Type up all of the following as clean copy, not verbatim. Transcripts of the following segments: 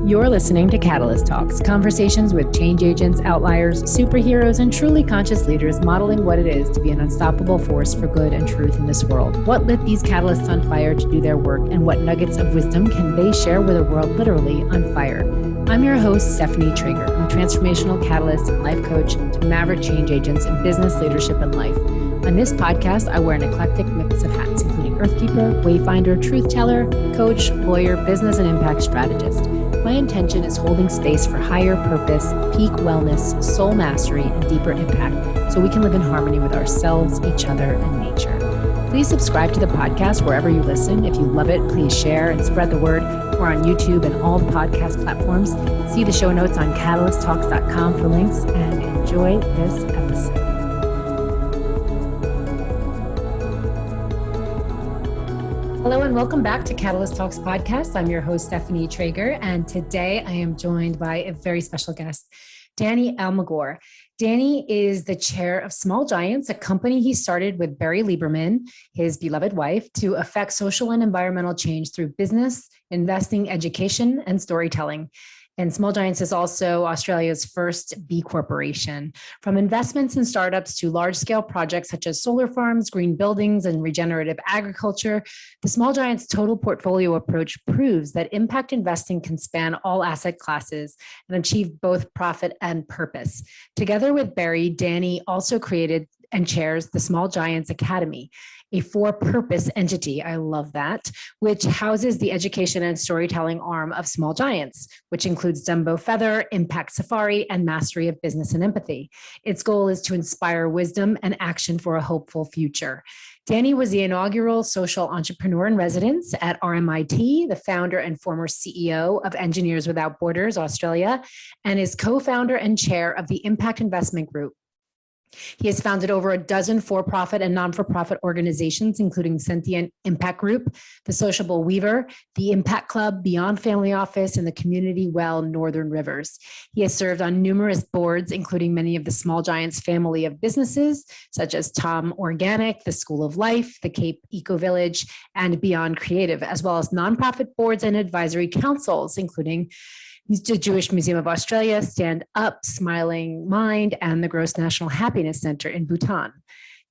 You're listening to Catalyst Talks, conversations with change agents, outliers, superheroes, and truly conscious leaders modeling what it is to be an unstoppable force for good and truth in this world. What lit these catalysts on fire to do their work, and what nuggets of wisdom can they share with a world literally on fire? I'm your host, Stephanie Trager. I'm a transformational catalyst and life coach to maverick change agents in business, leadership, and life. On this podcast, I wear an eclectic mix of hats, including Earthkeeper, Wayfinder, Truth Teller, coach, lawyer, business, and impact strategist. My intention is holding space for higher purpose, peak wellness, soul mastery, and deeper impact so we can live in harmony with ourselves, each other, and nature. Please subscribe to the podcast wherever you listen. If you love it, please share and spread the word. We're on YouTube and all the podcast platforms. See the show notes on catalysttalks.com for links, and enjoy this episode. Hello and welcome back to Catalyst Talks podcast. I'm your host, Stephanie Trager, and today I am joined by a very special guest, Danny Almagor. Danny is the chair of Small Giants, a company he started with Barry Lieberman, his beloved wife, to affect social and environmental change through business, investing, education, and storytelling. And Small Giants is also Australia's first B Corporation. From investments in startups to large-scale projects such as solar farms, green buildings, and regenerative agriculture, the Small Giants total portfolio approach proves that impact investing can span all asset classes and achieve both profit and purpose. Together with Barry, Danny also created and chairs the Small Giants Academy, a for-purpose entity, I love that, which houses the education and storytelling arm of Small Giants, which includes Dumbo Feather, Impact Safari, and Mastery of Business and Empathy. Its goal is to inspire wisdom and action for a hopeful future. Danny was the inaugural social entrepreneur in residence at RMIT, the founder and former CEO of Engineers Without Borders Australia, and is co-founder and chair of the Impact Investment Group. He has founded over a dozen for-profit and non-for-profit organizations, including Sentient Impact Group, the Sociable Weaver, the Impact Club, Beyond Family Office, and the Community Well Northern Rivers. He has served on numerous boards, including many of the Small Giants family of businesses, such as Tom Organic, the School of Life, the Cape Eco Village, and Beyond Creative, as well as nonprofit boards and advisory councils, including the Jewish Museum of Australia, Stand Up, Smiling Mind, and the Gross National Happiness Center in Bhutan.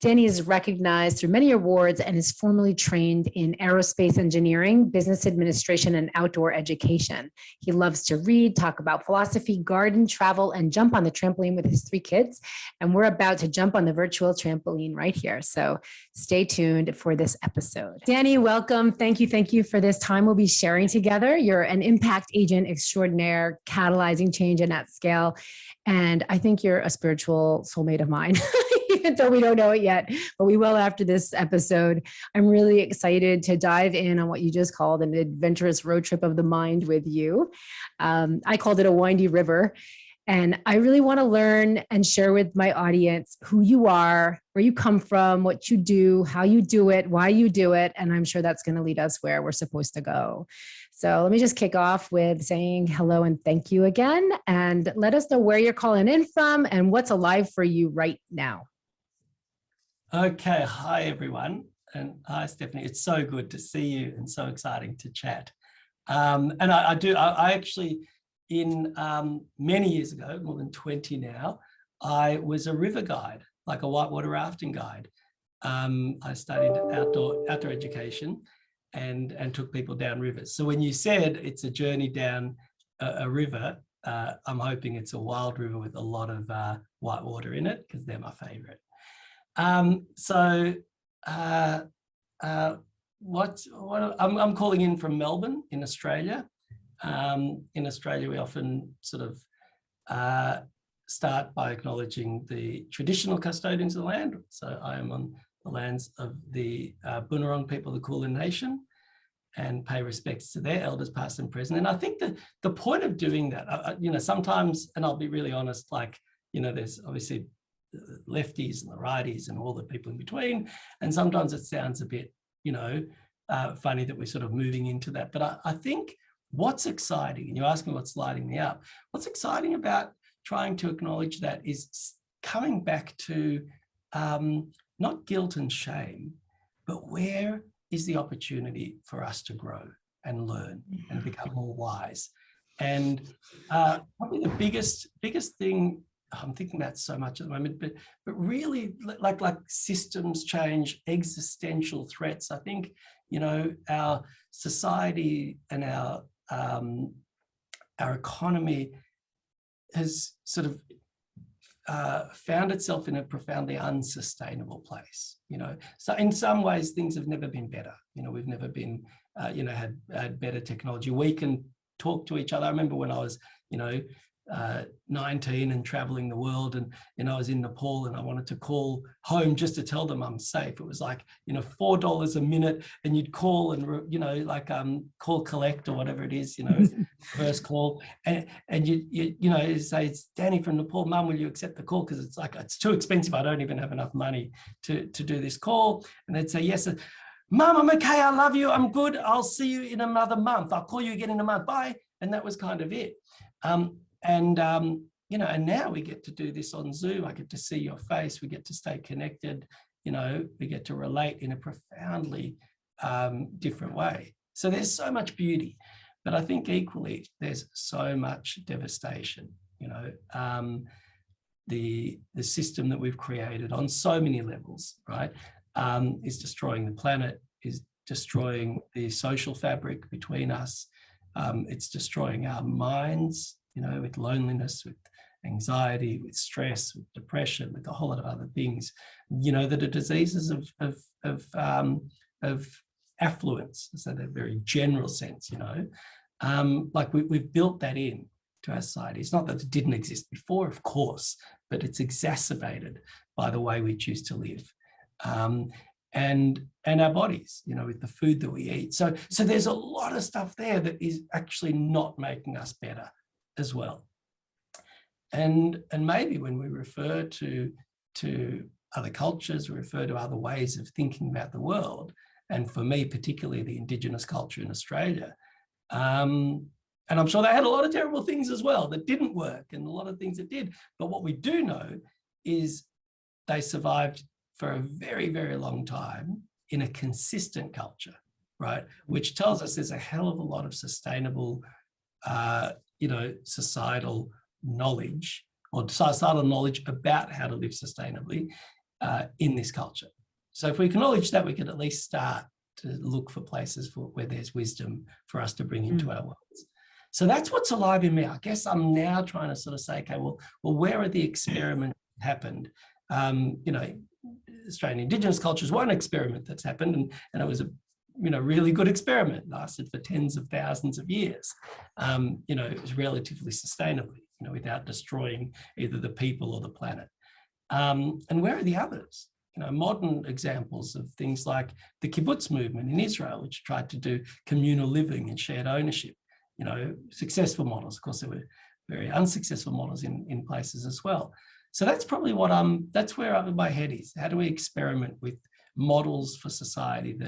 Danny is recognized through many awards and is formally trained in aerospace engineering, business administration, and outdoor education. He loves to read, talk about philosophy, garden, travel, and jump on the trampoline with his 3 kids. And we're about to jump on the virtual trampoline right here. So stay tuned for this episode. Danny, welcome. Thank you for this time we'll be sharing together. You're an impact agent extraordinaire, catalyzing change and at scale. And I think you're a spiritual soulmate of mine. Even though we don't know it yet, but we will after this episode. I'm really excited to dive in on what you just called an adventurous road trip of the mind with you. I called it a windy river. And I really want to learn and share with my audience who you are, where you come from, what you do, how you do it, why you do it. And I'm sure that's going to lead us where we're supposed to go. So let me just kick off with saying hello and thank you again. And let us know where you're calling in from and what's alive for you right now. Okay, hi everyone, and hi Stephanie. It's so good to see you and so exciting to chat. And I actually, in many years ago, more than 20 now, I was a river guide, like a whitewater rafting guide. I studied outdoor education and took people down rivers. So when you said it's a journey down a river, I'm hoping it's a wild river with a lot of whitewater in it, because they're my favorite. I'm calling in from Melbourne in Australia. In Australia, we often sort of start by acknowledging the traditional custodians of the land. So I am on the lands of the Boonwurrung people of the Kulin Nation and pay respects to their elders past and present. And I think that the point of doing that, sometimes, and I'll be really honest, there's obviously lefties and the righties and all the people in between, and sometimes it sounds a bit funny that we're sort of moving into that, but I think what's exciting, and you ask me what's lighting me up, what's exciting about trying to acknowledge that is coming back to not guilt and shame, but where is the opportunity for us to grow and learn and become more wise. And probably the biggest thing I'm thinking about so much at the moment, but really like systems change, existential threats. I think, you know, our society and our economy has sort of found itself in a profoundly unsustainable place, you know. So in some ways, things have never been better. You know, we've never been, you know, had better technology. We can talk to each other. I remember when I was, you know, 19 and traveling the world, and I was in Nepal, and I wanted to call home just to tell them I'm safe. It was like, you know, $4 a minute, and you'd call and, you know, like call collect or whatever it is, you know, first call, and you know, say, it's Danny from Nepal, Mum, will you accept the call? Because it's like, it's too expensive. I don't even have enough money to do this call. And they'd say, yes, Mum, I'm okay. I love you. I'm good. I'll see you in another month. I'll call you again in a month. Bye. And that was kind of it. You know, and now we get to do this on Zoom. I get to see your face. We get to stay connected. You know, we get to relate in a profoundly different way. So there's so much beauty, but I think equally there's so much devastation. You know, the system that we've created on so many levels, right, is destroying the planet, is destroying the social fabric between us. It's destroying our minds, you know, with loneliness, with anxiety, with stress, with depression, with a whole lot of other things, you know, that are diseases of affluence, so in a very general sense, you know, like we've built that in to our society. It's not that it didn't exist before, of course, but it's exacerbated by the way we choose to live. And our bodies, you know, with the food that we eat. So there's a lot of stuff there that is actually not making us better as well. And maybe when we refer to other cultures, we refer to other ways of thinking about the world, and for me, particularly the Indigenous culture in Australia, and I'm sure they had a lot of terrible things as well that didn't work, and a lot of things that did. But what we do know is they survived for a very, very long time in a consistent culture, right? Which tells us there's a hell of a lot of sustainable, you know, societal knowledge or societal knowledge about how to live sustainably in this culture. So if we acknowledge that, we can at least start to look for places where there's wisdom for us to bring into our worlds. So that's what's alive in me. I guess I'm now trying to sort of say, okay, well, where are the experiments that happened? You know, Australian Indigenous culture is one experiment that's happened, and it was a, you know, really good experiment, lasted for tens of thousands of years. You know, it was relatively sustainably, you know, without destroying either the people or the planet. And where are the others? You know, modern examples of things like the kibbutz movement in Israel, which tried to do communal living and shared ownership. You know, successful models. Of course, there were very unsuccessful models in places as well. So that's probably what that's where my head is. How do we experiment with models for society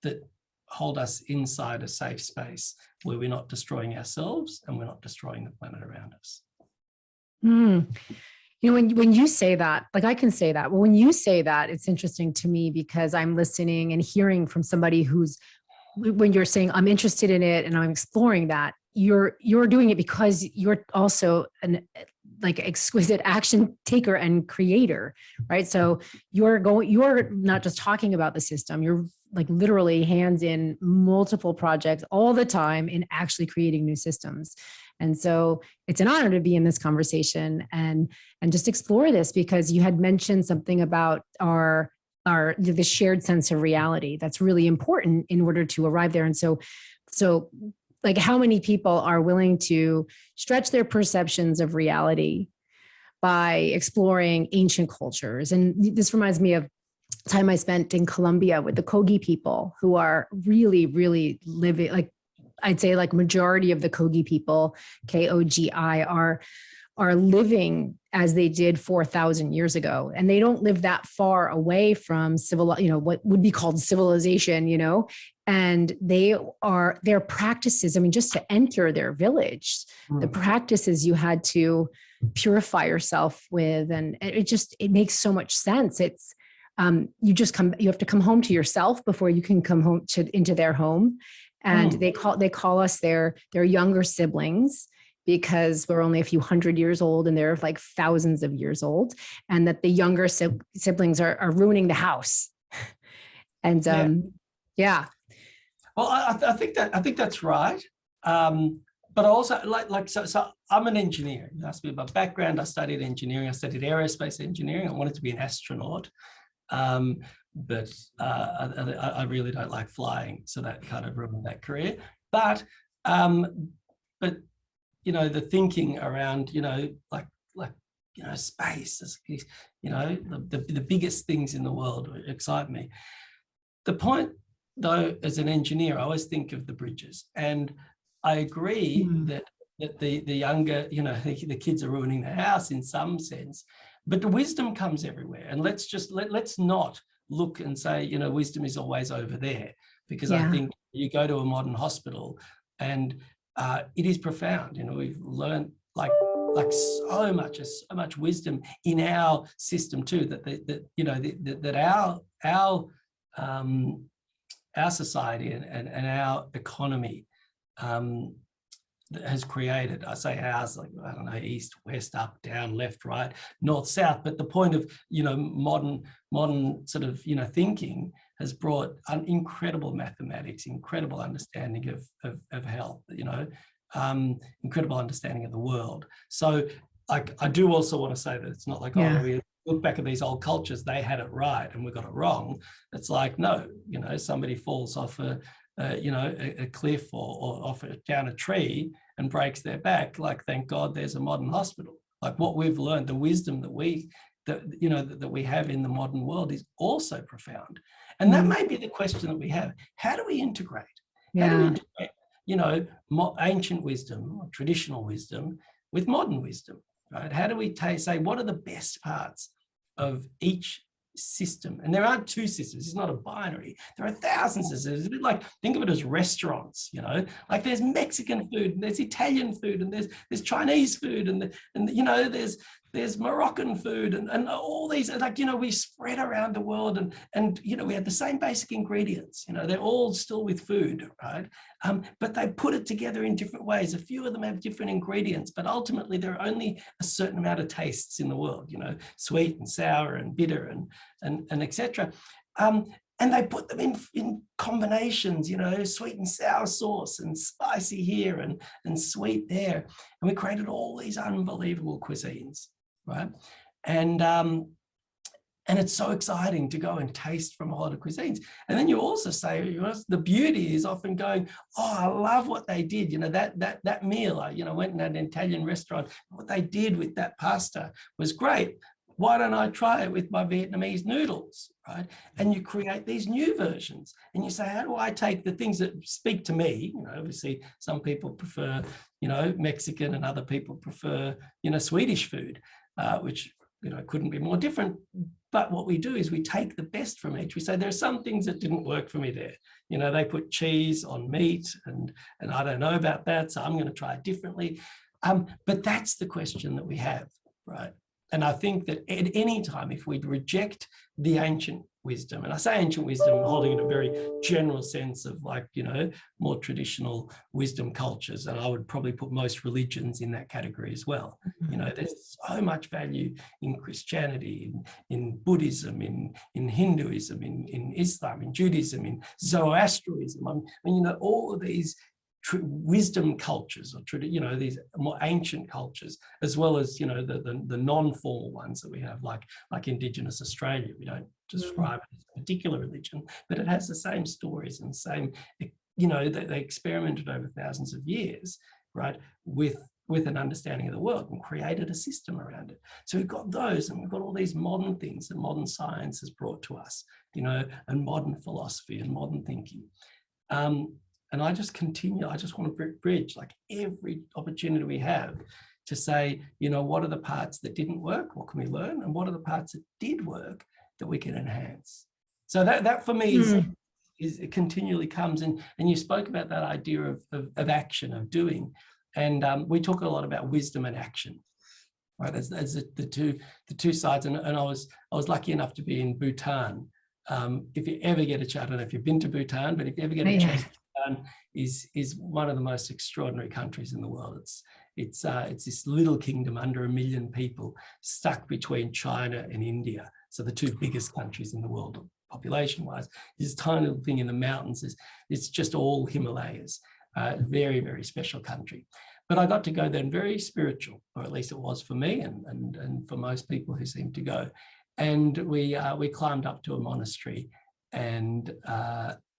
that hold us inside a safe space where we're not destroying ourselves and we're not destroying the planet around us? You know, when you say that, like I can say that, but when you say that, it's interesting to me because I'm listening and hearing from somebody who's, when you're saying I'm interested in it and I'm exploring that, you're doing it because you're also an like exquisite action taker and creator, right? So you're not just talking about the system, you're like literally hands in multiple projects all the time in actually creating new systems. And so it's an honor to be in this conversation and just explore this, because you had mentioned something about the shared sense of reality that's really important in order to arrive there. And so like how many people are willing to stretch their perceptions of reality by exploring ancient cultures? And this reminds me of time I spent in Colombia with the Kogi people, who are really, really living, like I'd say like majority of the Kogi people, Kogi, are living as they did 4,000 years ago. And they don't live that far away from what would be called civilization, you know, and their practices, I mean, just to enter their village, the practices you had to purify yourself with, and it makes so much sense. It's, you have to come home to yourself before you can come home into their home. And they call us their younger siblings, because we're only a few hundred years old and they're like thousands of years old, and that the younger siblings are ruining the house. And yeah. Well, I think that's right. But also, so I'm an engineer. You asked me about background. I studied engineering. I studied aerospace engineering. I wanted to be an astronaut, but I really don't like flying, so that kind of ruined that career. But you know, the thinking around, you know, like you know, space, you know, the biggest things in the world excite me. The point, though, as an engineer, I always think of the bridges, and I agree that the younger, you know, the kids are ruining the house in some sense, but the wisdom comes everywhere. And let's not look and say, you know, wisdom is always over there, because I think you go to a modern hospital and it is profound. You know, we've learned like so much wisdom in our system too, that you know, that our society and our economy has created. I say ours, like, I don't know, east, west, up, down, left, right, north, south. But the point of, you know, modern sort of, you know, thinking has brought an incredible mathematics, incredible understanding of health, you know, incredible understanding of the world. So I do also want to say that it's not like, oh, we look back at these old cultures, they had it right and we got it wrong. It's like, no, you know, somebody falls off a cliff or off down a tree and breaks their back. Like, thank God there's a modern hospital. Like, what we've learned, the wisdom that we have in the modern world is also profound. And that may be the question that we have. How do we integrate? How do we integrate, you know, ancient wisdom or traditional wisdom with modern wisdom, right? How do we say, what are the best parts of each system? And there aren't two systems. It's not a binary. There are thousands of systems. It's a bit like, think of it as restaurants, you know, like there's Mexican food and there's Italian food and there's Chinese food and you know, there's Moroccan food and all these, like, you know, we spread around the world and you know, we have the same basic ingredients, you know, they're all still with food, right? But they put it together in different ways. A few of them have different ingredients, but ultimately there are only a certain amount of tastes in the world, you know, sweet and sour and bitter and etc. And they put them in combinations, you know, sweet and sour sauce and spicy here and sweet there. And we created all these unbelievable cuisines, right? And it's so exciting to go and taste from a lot of cuisines. And then you also say, you know, the beauty is often going, oh, I love what they did. You know, that meal, I, you know, went in an Italian restaurant, what they did with that pasta was great. Why don't I try it with my Vietnamese noodles, right? And you create these new versions and you say, how do I take the things that speak to me? You know, obviously some people prefer, you know, Mexican and other people prefer, you know, Swedish food, which, you know, couldn't be more different. But what we do is we take the best from each. We say, there are some things that didn't work for me there. You know, they put cheese on meat and I don't know about that, so I'm going to try it differently. But that's the question that we have, right? And I think that at any time, if we reject the ancient wisdom, and I say ancient wisdom, holding in a very general sense of, like, you know, more traditional wisdom cultures, and I would probably put most religions in that category as well. You know, there's so much value in Christianity, in Buddhism, in Hinduism, in Islam, in Judaism, in Zoroastrianism. I mean, you know, all of these wisdom cultures, or you know, these more ancient cultures, as well as, you know, the non-formal ones that we have, like Indigenous Australia. We don't describe it as a particular religion, but it has the same stories and same, you know, they experimented over thousands of years, right, with an understanding of the world and created a system around it. So we've got those, and we've got all these modern things that modern science has brought to us, you know, and modern philosophy and modern thinking. And I just want to bridge, like, every opportunity we have to say, you know, what are the parts that didn't work? What can we learn? And what are the parts that did work that we can enhance? So that for me is it continually comes in. And you spoke about that idea of action, of doing. And we talk a lot about wisdom and action, right? As the two sides. And I was lucky enough to be in Bhutan. If you ever get a chance, I don't know if you've been to Bhutan, but if you ever get a chance, is one of the most extraordinary countries in the world. It's this little kingdom under 1 million people stuck between China and India. So the two biggest countries in the world, population-wise. This tiny little thing in the mountains it's just all Himalayas. Very, very special country. But I got to go there, and very spiritual, or at least it was for me and for most people who seem to go. And we climbed up to a monastery, and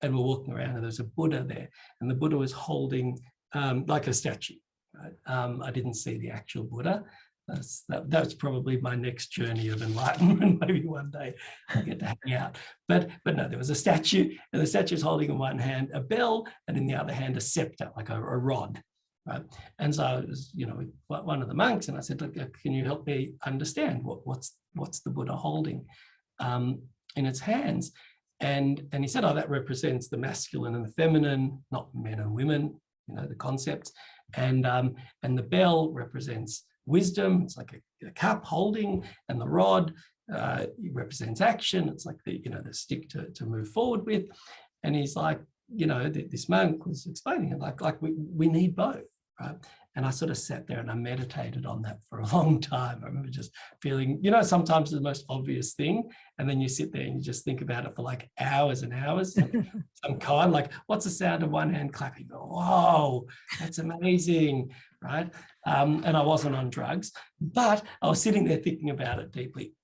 we're walking around, and there's a Buddha there, and the Buddha was holding like a statue. Right? I didn't see the actual Buddha. That's probably my next journey of enlightenment. Maybe one day I'll get to hang out. But no, there was a statue, and the statue is holding in one hand a bell, and in the other hand a scepter, like a rod. Right? And so I was, with one of the monks, and I said, "Look, can you help me understand what's the Buddha holding in its hands?" And he said, "Oh, that represents the masculine and the feminine, not men and women, the concepts. And the bell represents wisdom. It's like a cup holding, and the rod represents action. It's like the stick to move forward with." And he's like, this monk was explaining it like we need both, right? And I sort of sat there and I meditated on that for a long time. I remember just feeling, sometimes the most obvious thing, and then you sit there and you just think about it for like hours and hours. Some kind, like, what's the sound of one hand clapping? Whoa, that's amazing, right? And I wasn't on drugs, but I was sitting there thinking about it deeply.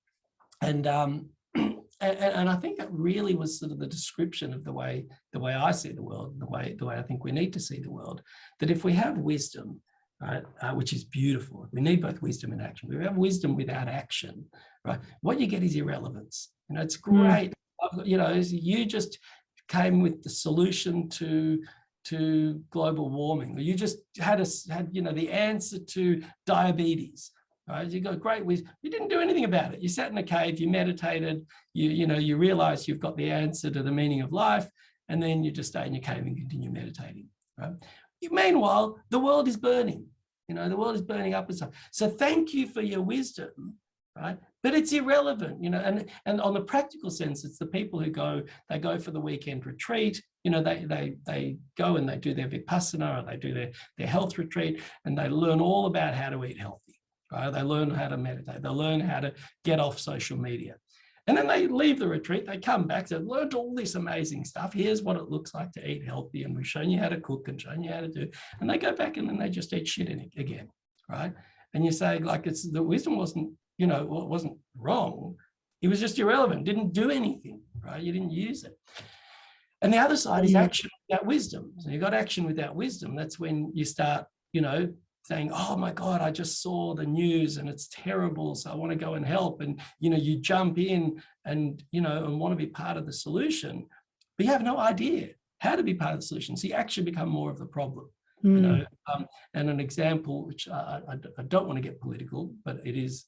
And I think it really was sort of the description of the way I see the world, the way I think we need to see the world. That if we have wisdom, right, which is beautiful, we need both wisdom and action. If we have wisdom without action, right, what you get is irrelevance. It's great. You just came with the solution to global warming, or you just had the answer to diabetes. Right? You go, great, you didn't do anything about it. You sat in a cave, you meditated, you realize you've got the answer to the meaning of life, and then you just stay in your cave and continue meditating. Right? Meanwhile, the world is burning. The world is burning up and stuff. So thank you for your wisdom, right? But it's irrelevant, and on the practical sense, it's the people who go for the weekend retreat, they go and they do their Vipassana, or they do their health retreat, and they learn all about how to eat healthy. Right? They learn how to meditate. They learn how to get off social media. And then they leave the retreat. They come back. They've learned all this amazing stuff. Here's what it looks like to eat healthy. And we've shown you how to cook and shown you how to do. And they go back and then they just eat shit in it again. Right? And you say, like, the wisdom wasn't, wasn't wrong. It was just irrelevant. Didn't do anything. Right? You didn't use it. And the other side is action without wisdom. So you've got action without wisdom. That's when you start, saying, oh my God, I just saw the news and it's terrible, so I want to go and help. And, you jump in and, and want to be part of the solution, but you have no idea how to be part of the solution. So you actually become more of the problem. And an example, which I don't want to get political, but it is,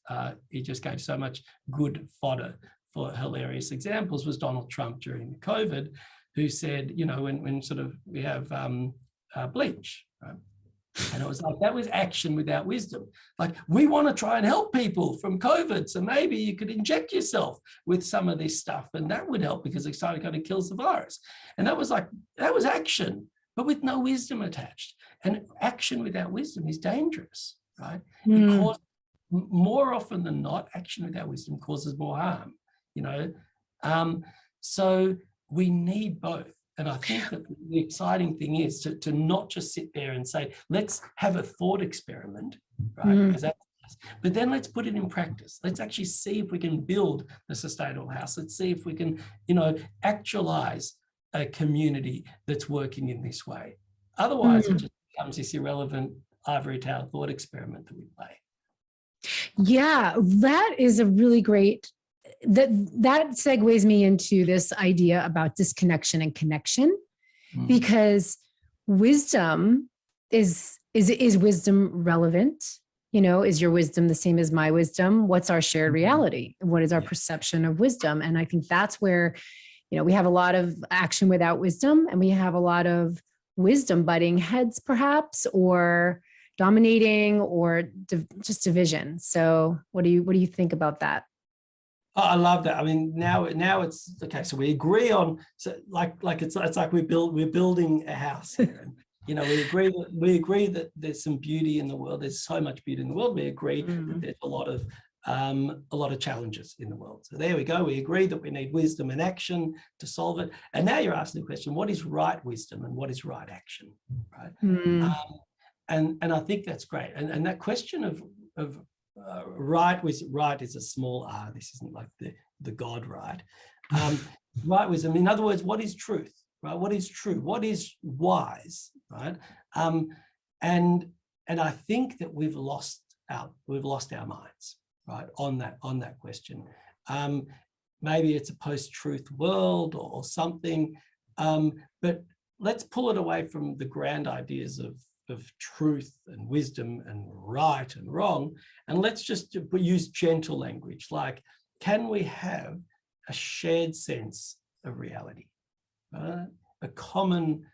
it just gave so much good fodder for hilarious examples, was Donald Trump during COVID, who said, when sort of we have bleach, right? And it was like, that was action without wisdom. Like, we want to try and help people from COVID, so maybe you could inject yourself with some of this stuff, and that would help because it kind of kills the virus. And that was action, but with no wisdom attached. And action without wisdom is dangerous, right? It causes, more often than not, action without wisdom causes more harm, So we need both. And I think that the exciting thing is to not just sit there and say, let's have a thought experiment, right? But then let's put it in practice. Let's actually see if we can build a sustainable house. Let's see if we can, actualize a community that's working in this way. Otherwise, it just becomes this irrelevant ivory tower thought experiment that we play. Yeah, that is a really great, that segues me into this idea about disconnection and connection, because wisdom is wisdom relevant? Is your wisdom the same as my wisdom? What's our shared reality? What is our perception of wisdom? And I think that's where, we have a lot of action without wisdom, and we have a lot of wisdom butting heads, perhaps, or dominating, or just division. So what do you think about that? Oh, I love that. I mean, now it's okay. So we agree on, so like it's like we're building a house here. And, you know, we agree that there's some beauty in the world. There's so much beauty in the world. We agree that there's a lot of challenges in the world. So there we go. We agree that we need wisdom and action to solve it. And now you're asking the question: what is right wisdom and what is right action? Right. And I think that's great. And that question of right is a small r. This isn't like the God right. Right wisdom. In other words, what is truth? Right? What is true? What is wise? Right? And I think that we've lost our minds, right, on that question. Maybe it's a post-truth world or something, but let's pull it away from the grand ideas of truth and wisdom and right and wrong, and let's just use gentle language. Like, can we have a shared sense of reality, a common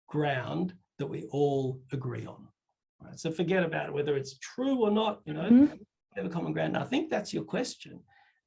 ground that we all agree on? Right? So forget about whether it's true or not, you know, have a common ground. And I think that's your question.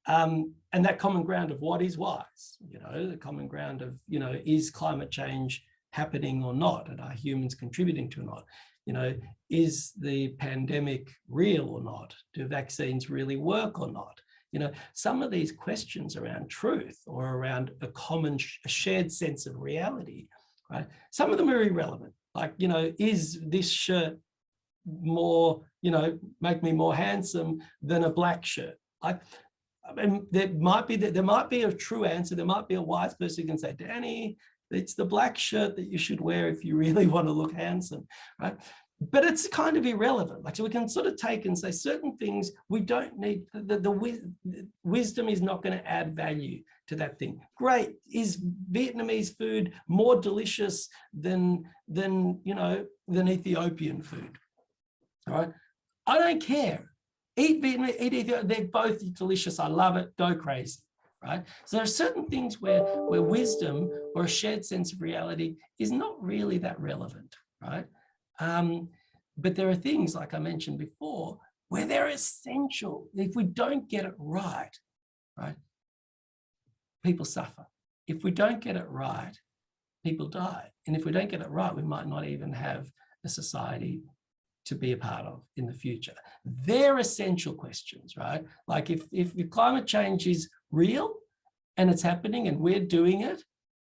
And that common ground of what is wise, you know, the common ground of, you know, is climate change happening or not, and are humans contributing to or not? You know, is the pandemic real or not? Do vaccines really work or not? You know, some of these questions around truth or around a common shared sense of reality, right? Some of them are irrelevant. Like, you know, is this shirt more, you know, make me more handsome than a black shirt? I mean, there might be a true answer. There might be a wise person who can say, Danny, it's the black shirt that you should wear if you really want to look handsome, right? But it's kind of irrelevant. Like, so we can sort of take and say certain things we don't need. The wisdom is not going to add value to that thing. Great. Is Vietnamese food more delicious than Ethiopian food? All right. I don't care. Eat Vietnamese, eat Ethiopian. They're both delicious. I love it. Go crazy. Right? So there are certain things where wisdom or a shared sense of reality is not really that relevant, right? But there are things, like I mentioned before, where they're essential. If we don't get it right, people suffer. If we don't get it right, people die. And if we don't get it right, we might not even have a society to be a part of in the future. They're essential questions, right? Like if climate change is real and it's happening and we're doing it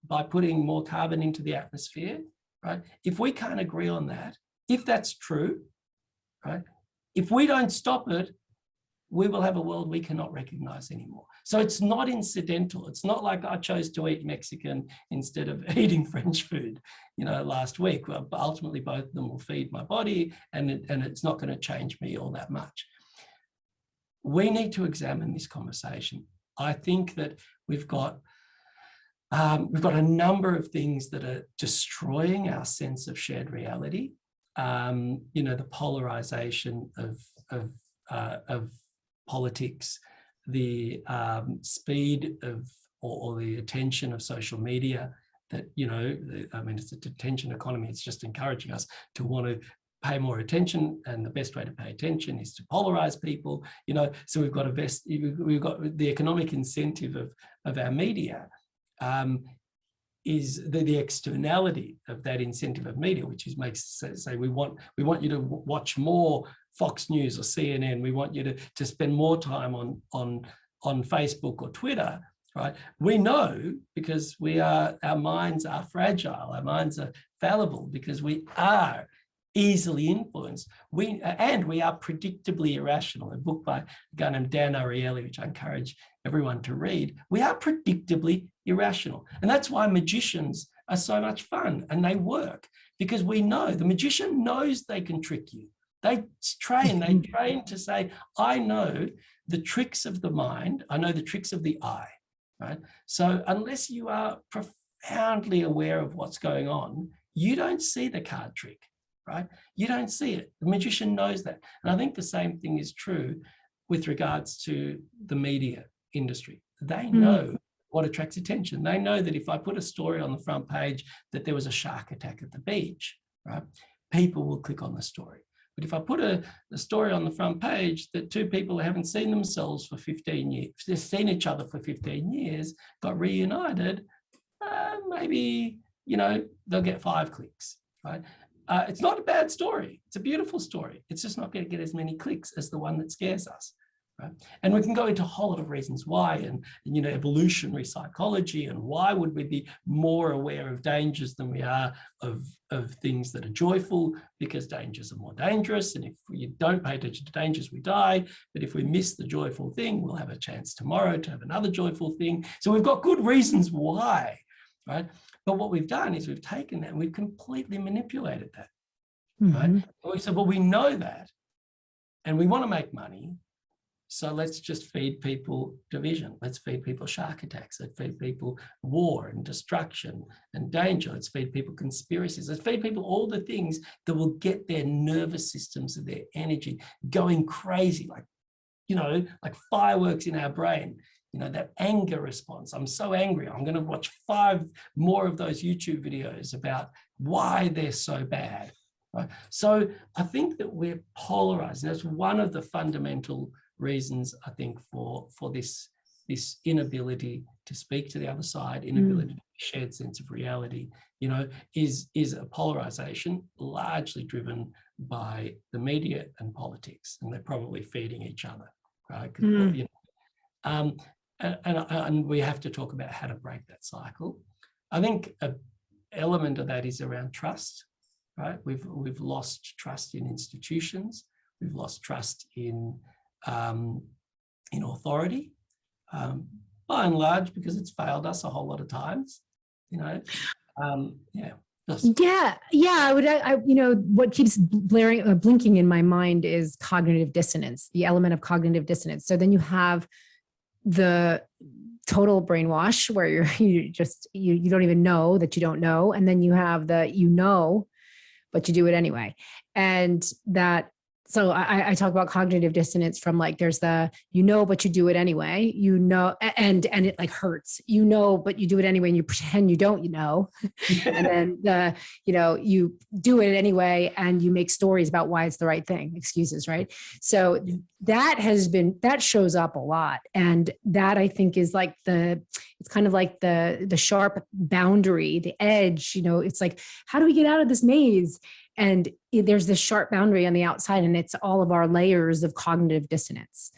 by putting more carbon into the atmosphere, right? If we can't agree on that, if that's true, right? If we don't stop it, we will have a world we cannot recognize anymore. So it's not incidental. It's not like I chose to eat Mexican instead of eating French food, you know, last week. Well, ultimately, both of them will feed my body, and it's not going to change me all that much. We need to examine this conversation. I think that we've got a number of things that are destroying our sense of shared reality. You know, the polarization of politics, the speed of or the attention of social media, that, you know, I mean, it's a attention economy. It's just encouraging us to want to pay more attention, and the best way to pay attention is to polarize people, you know. So we've got the economic incentive of our media, is the externality of that incentive of media, which makes say we want you to watch more Fox News or CNN. We want you to spend more time on Facebook or Twitter, right? We know, because our minds are fragile, our minds are fallible, because we are easily influenced. We are predictably irrational. A book by a guy named Dan Ariely, which I encourage everyone to read. We are predictably irrational. And that's why magicians are so much fun and they work, because we know the magician knows they can trick you. They train to say, I know the tricks of the mind, I know the tricks of the eye, right? So unless you are profoundly aware of what's going on, you don't see the card trick, right? You don't see it. The magician knows that. And I think the same thing is true with regards to the media industry. They know what attracts attention. They know that if I put a story on the front page that there was a shark attack at the beach, right, people will click on the story. But if I put a story on the front page that two people who haven't seen themselves for 15 years, they've seen each other for 15 years, got reunited, maybe, they'll get 5 clicks, right? It's not a bad story. It's a beautiful story. It's just not going to get as many clicks as the one that scares us. Right? And we can go into a whole lot of reasons why, and evolutionary psychology, and why would we be more aware of dangers than we are of things that are joyful, because dangers are more dangerous. And if we don't pay attention to dangers, we die. But if we miss the joyful thing, we'll have a chance tomorrow to have another joyful thing. So we've got good reasons why, right? But what we've done is we've taken that and we've completely manipulated that, right? And we said, well, we know that and we want to make money. So let's just feed people division. Let's feed people shark attacks. Let's feed people war and destruction and danger. Let's feed people conspiracies. Let's feed people all the things that will get their nervous systems and their energy going crazy, like fireworks in our brain. That anger response. I'm so angry. I'm going to watch 5 more of those YouTube videos about why they're so bad. Right? So I think that we're polarized. That's one of the fundamental reasons, I think, for this inability to speak to the other side, inability to shared sense of reality, is a polarization largely driven by the media and politics, and they're probably feeding each other, right? And we have to talk about how to break that cycle. I think an element of that is around trust, right? We've lost trust in institutions. We've lost trust in authority, by and large, because it's failed us a whole lot of times. What keeps blinking in my mind is cognitive dissonance, the element of cognitive dissonance. So then you have the total brainwash where you don't even know that you don't know, and then you have the but you do it anyway, and that. So I talk about cognitive dissonance from there's the, but you do it anyway, and it hurts, but you do it anyway and you pretend you don't, and then you do it anyway and you make stories about why it's the right thing, excuses, right? So that shows up a lot. And that I think is it's kind of like the sharp boundary, the edge, it's like, how do we get out of this maze? And there's this sharp boundary on the outside, and it's all of our layers of cognitive dissonance.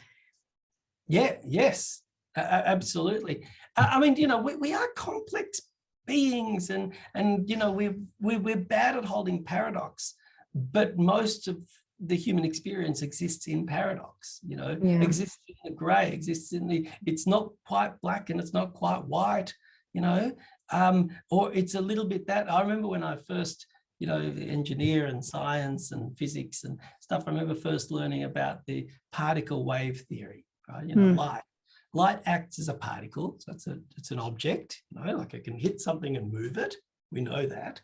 Yeah, yes, absolutely. I mean, we are complex beings, and we're bad at holding paradox, but most of the human experience exists in paradox, exists in the gray, exists in it's not quite black and it's not quite white, or it's a little bit that. I remember when I first engineer and science and physics and stuff, I remember first learning about the particle wave theory, right? Light acts as a particle, so it's an object, like it can hit something and move it. We know that,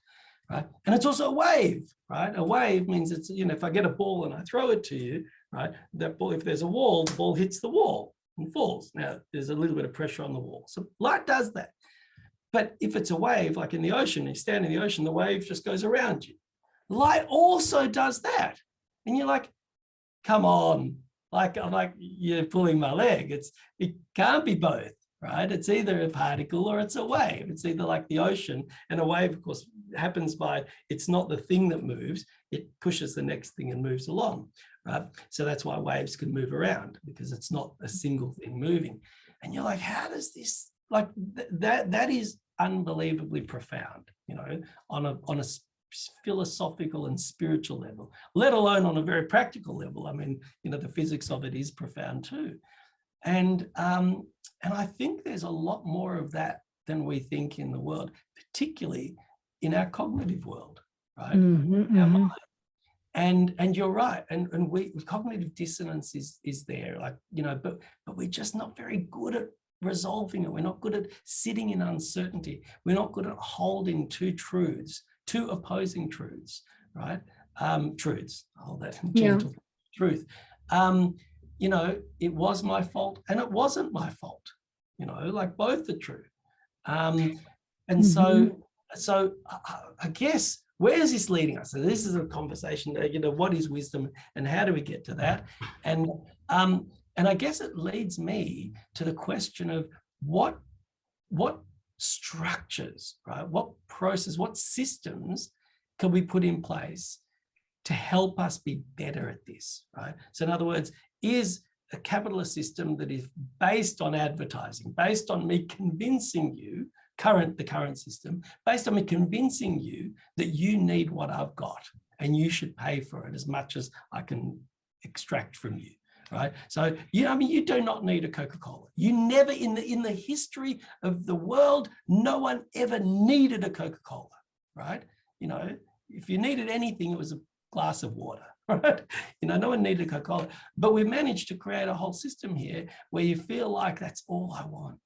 right? And it's also a wave, right? A wave means it's, if I get a ball and I throw it to you, right? That ball, if there's a wall, the ball hits the wall and falls. Now there's a little bit of pressure on the wall. So light does that. But if it's a wave, like in the ocean, you stand in the ocean, the wave just goes around you. Light also does that. And you're like, come on, I'm like, you're pulling my leg. It can't be both, right? It's either a particle or it's a wave. It's either like the ocean, and a wave, of course, happens by, it's not the thing that moves, it pushes the next thing and moves along, right? So that's why waves can move around, because it's not a single thing moving. And you're like, how does this, that is unbelievably profound, on a philosophical and spiritual level, let alone on a very practical level. I mean, the physics of it is profound too. And I think there's a lot more of that than we think in the world, particularly in our cognitive world, right? Our mind. And you're right. And cognitive dissonance is there, but we're just not very good at resolving it. We're not good at sitting in uncertainty. We're not good at holding two opposing truths, right? Truths, hold that gentle truth. It was my fault and it wasn't my fault, both are true. So I guess where is this leading us? So this is a conversation, what is wisdom and how do we get to that? And I guess it leads me to the question of what structures, right? What process, what systems can we put in place to help us be better at this, right? So in other words, is a capitalist system that is based on advertising, based on me convincing you, the current system, based on me convincing you that you need what I've got and you should pay for it as much as I can extract from you, right? So, you do not need a Coca-Cola. You never, in the history of the world, no one ever needed a Coca-Cola, right? If you needed anything, it was a glass of water, right? No one needed a Coca-Cola, but we managed to create a whole system here where you feel like that's all I want,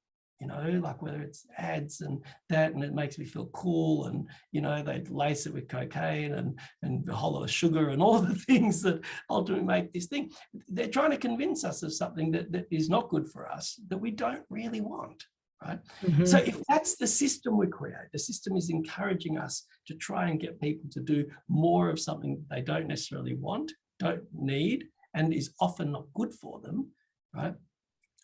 like whether it's ads and that, and it makes me feel cool, and, they lace it with cocaine and a whole lot of sugar and all the things that ultimately make this thing. They're trying to convince us of something that is not good for us, that we don't really want. Right. Mm-hmm. So if that's the system we create, the system is encouraging us to try and get people to do more of something they don't necessarily want, don't need, and is often not good for them, right?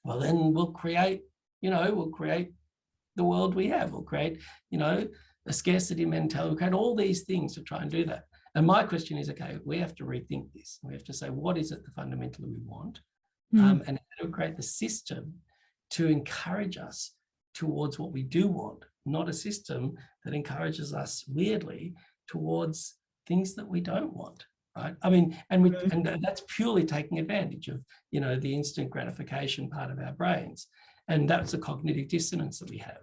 Well, then we'll create the world we have. We'll create, a scarcity mentality. We'll create all these things to try and do that. And my question is, okay, we have to rethink this. We have to say, what is it that fundamentally we want? Mm-hmm. And how do we create the system to encourage us towards what we do want, not a system that encourages us weirdly towards things that we don't want, right? I mean, and that's purely taking advantage of, the instant gratification part of our brains. And that's a cognitive dissonance that we have,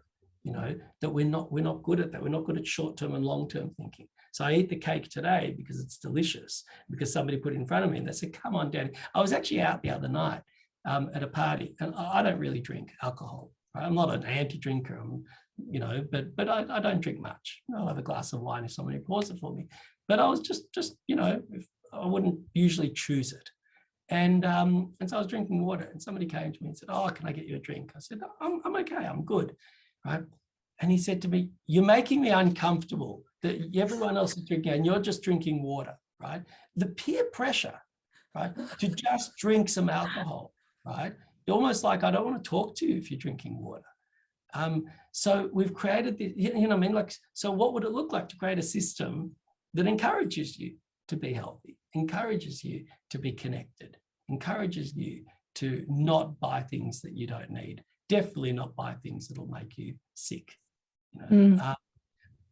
that we're not good at that. We're not good at short-term and long-term thinking. So I eat the cake today because it's delicious, because somebody put it in front of me and they said, come on, Danny. I was actually out the other night at a party, and I don't really drink alcohol. I'm not an anti-drinker, but I don't drink much. I'll have a glass of wine if somebody pours it for me. But I was just if I wouldn't usually choose it. And so I was drinking water, and somebody came to me and said, oh, can I get you a drink? I said, I'm okay, I'm good, right? And he said to me, you're making me uncomfortable that everyone else is drinking and you're just drinking water, right? The peer pressure, right, to just drink some alcohol, right? Almost like I don't want to talk to you if you're drinking water. So we've created this, so what would it look like to create a system that encourages you to be healthy, encourages you to be connected, encourages you to not buy things that you don't need, definitely not buy things that'll make you sick.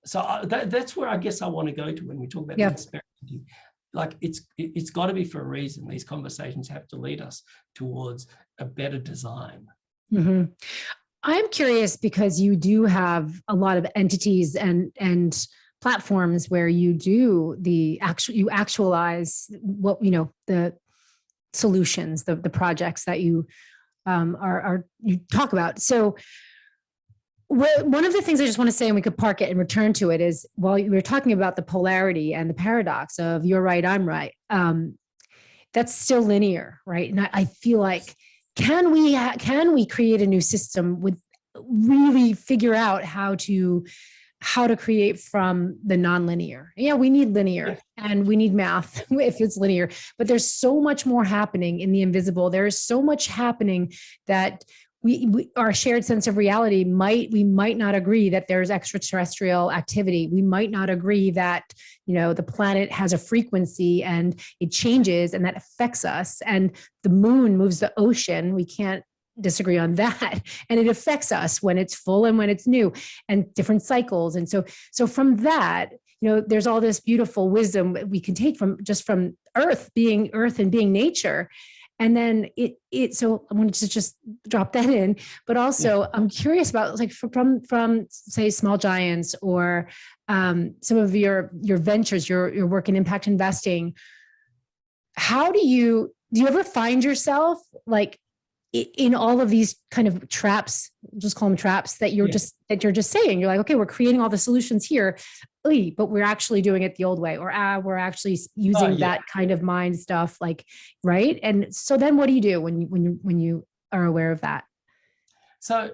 So that's where I guess I want to go to when we talk about the experimenting. Like it's got to be for a reason. These conversations have to lead us towards a better design. Mm-hmm. I'm curious because you do have a lot of entities and platforms where you do you actualize what, the solutions, the projects that you you talk about. So one of the things I just want to say, and we could park it and return to it, is while you were talking about the polarity and the paradox of you're right, I'm right, that's still linear, right? And I feel like, can we create a new system with really figure out how to create from the nonlinear? Yeah, we need linear and we need math if it's linear, but there's so much more happening in the invisible. There is so much happening that our shared sense of reality we might not agree that there's extraterrestrial activity. We might not agree that, the planet has a frequency and it changes and that affects us. And the moon moves the ocean. We can't disagree on that. And it affects us when it's full and when it's new, and different cycles. And so from that, there's all this beautiful wisdom we can take from Earth being Earth and being nature. And then so I wanted to just drop that in, but also I'm curious about, like, from say Small Giants or some of your ventures, your work in impact investing. How do you ever find yourself like in all of these kind of traps, just call them traps, that you're just saying, you're like, okay, we're creating all the solutions here, but we're actually doing it the old way, or we're actually using that kind of mind stuff, like, right? And so then what do you do when you are aware of that? So,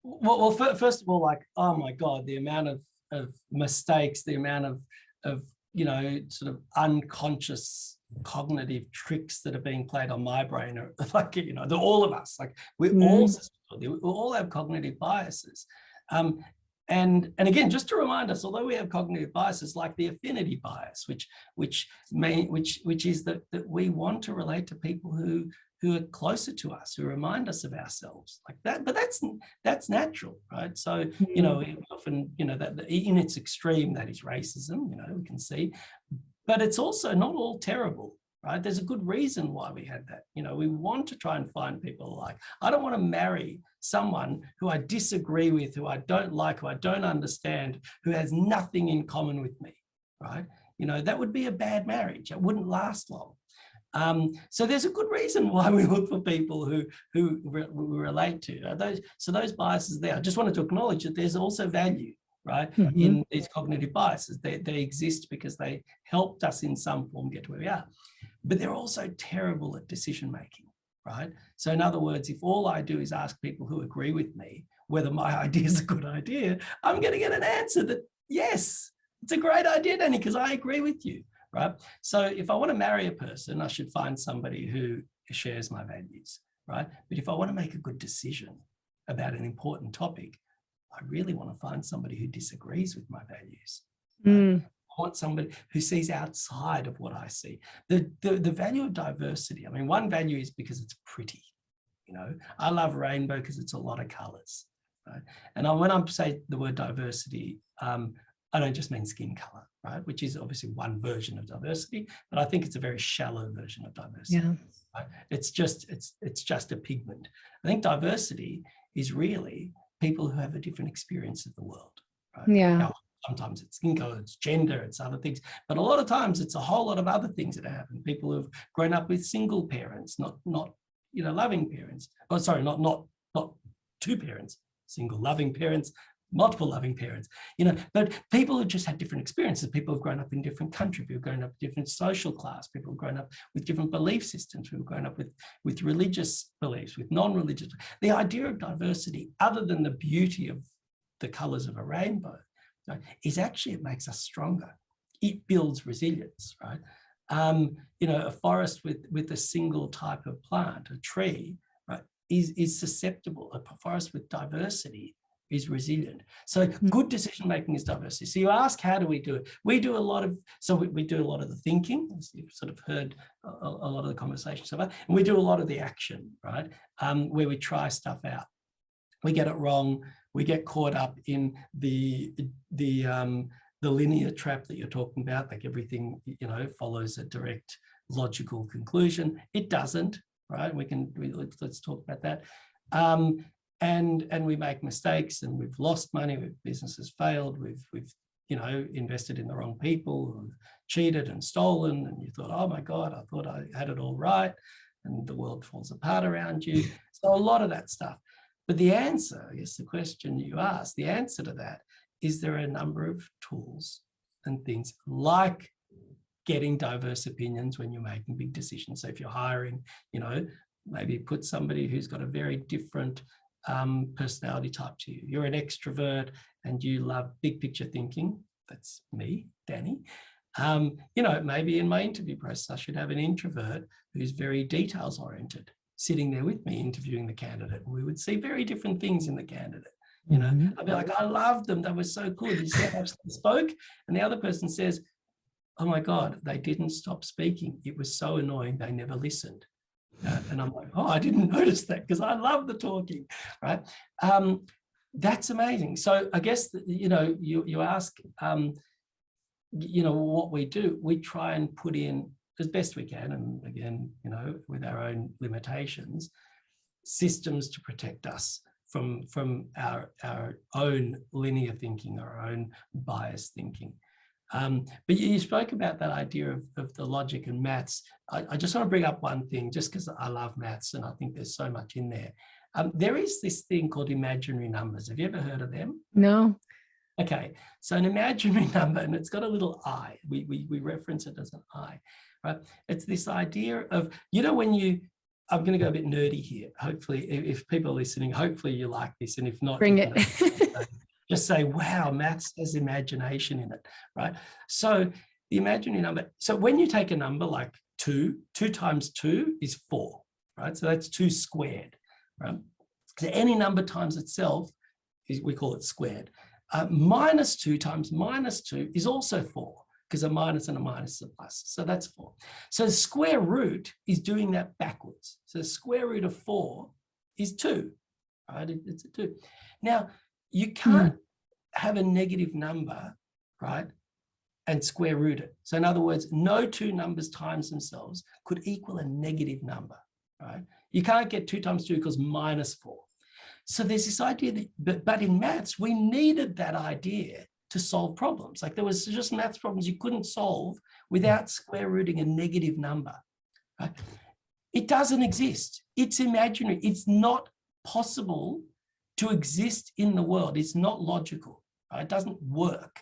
well, first of all, like, oh my God, the amount of mistakes, the amount of sort of unconscious cognitive tricks that are being played on my brain are like, all of us, like we all have cognitive biases. And again, just to remind us, although we have cognitive biases like the affinity bias, which is that we want to relate to people who are closer to us, who remind us of ourselves, like that. But that's natural, right? So often, that in its extreme, that is racism. We can see, but it's also not all terrible. Right? There's a good reason why we had that. We want to try and find people like, I don't want to marry someone who I disagree with, who I don't like, who I don't understand, who has nothing in common with me, right? That would be a bad marriage. It wouldn't last long. So there's a good reason why we look for people who we relate to. Those biases there. I just wanted to acknowledge that there's also value, right, in these cognitive biases. They exist because they helped us in some form get to where we are. But they're also terrible at decision making, right? So in other words, if all I do is ask people who agree with me whether my idea is a good idea, I'm going to get an answer that, yes, it's a great idea, Danny, because I agree with you, right? So if I want to marry a person, I should find somebody who shares my values, right? But if I want to make a good decision about an important topic, I really want to find somebody who disagrees with my values. Right? I want somebody who sees outside of what I see. The value of diversity. I mean, one value is because it's pretty. I love rainbow because it's a lot of colors. Right? And when I say the word diversity, I don't just mean skin color, right? Which is obviously one version of diversity, but I think it's a very shallow version of diversity. Yeah. Right? It's just a pigment. I think diversity is really people who have a different experience of the world. Right? Yeah. Now, sometimes it's skin color, it's gender, it's other things, but a lot of times it's a whole lot of other things that happen. People who've grown up with single parents, not loving parents. Oh, sorry, not two parents, single loving parents, multiple loving parents. But people who just had different experiences. People who've grown up in different countries, people who've grown up in different social class, people who've grown up with different belief systems, people who've grown up with religious beliefs, with non-religious. The idea of diversity, other than the beauty of the colors of a rainbow, is actually, it makes us stronger. It builds resilience, right? A forest with a single type of plant, a tree, right, is susceptible. A forest with diversity is resilient. So good decision making is diversity. So you ask, how do we do it? We do a lot of the thinking, as you've sort of heard a lot of the conversation so far, and we do a lot of the action, right? Where we try stuff out. We get it wrong. We get caught up in the linear trap that you're talking about, like everything, follows a direct logical conclusion. It doesn't, right? Let's talk about that. And we make mistakes, and we've lost money, business has failed, we've invested in the wrong people, and cheated and stolen, and you thought, oh my God, I thought I had it all right, and the world falls apart around you. So a lot of that stuff. But the answer, I guess the question you asked, the answer to that is there are a number of tools and things like getting diverse opinions when you're making big decisions. So if you're hiring, maybe put somebody who's got a very different personality type to you. You're an extrovert and you love big picture thinking. That's me, Danny. Maybe in my interview process, I should have an introvert who's very details oriented, sitting there with me interviewing the candidate. We would see very different things in the candidate. I'd be like, I loved them. They were so cool. You see how they spoke? And the other person says, oh my God, they didn't stop speaking. It was so annoying. They never listened. And I'm like, oh, I didn't notice that because I love the talking, right? That's amazing. So I guess, you ask, what we do, we try and put in as best we can, and again, with our own limitations, systems to protect us from our own linear thinking, our own biased thinking. But you spoke about that idea of the logic and maths. I just want to bring up one thing, just because I love maths and I think there's so much in there. There is this thing called imaginary numbers. Have you ever heard of them? No. Okay, so an imaginary number, and it's got a little I. We reference it as an I, right? It's this idea of, when I'm going to go a bit nerdy here. Hopefully, if people are listening, hopefully you like this, and if not, bring it. just say, wow, maths has imagination in it, right? So the imaginary number, so when you take a number like 2 times 2 is 4, right? So that's 2 squared, right? So any number times itself, we call it squared. -2 times -2 is also 4, because a minus and a minus is a plus. So that's 4. So the square root is doing that backwards. So the square root of 4 is 2, right? It's a 2. Now, you can't have a negative number, right, and square root it. So in other words, no 2 numbers times themselves could equal a negative number, right? You can't get 2 times 2 equals -4. So there's this idea that, but in maths, we needed that idea to solve problems. Like there was just maths problems you couldn't solve without square rooting a negative number, right? It doesn't exist. It's imaginary. It's not possible to exist in the world. It's not logical, right? It doesn't work,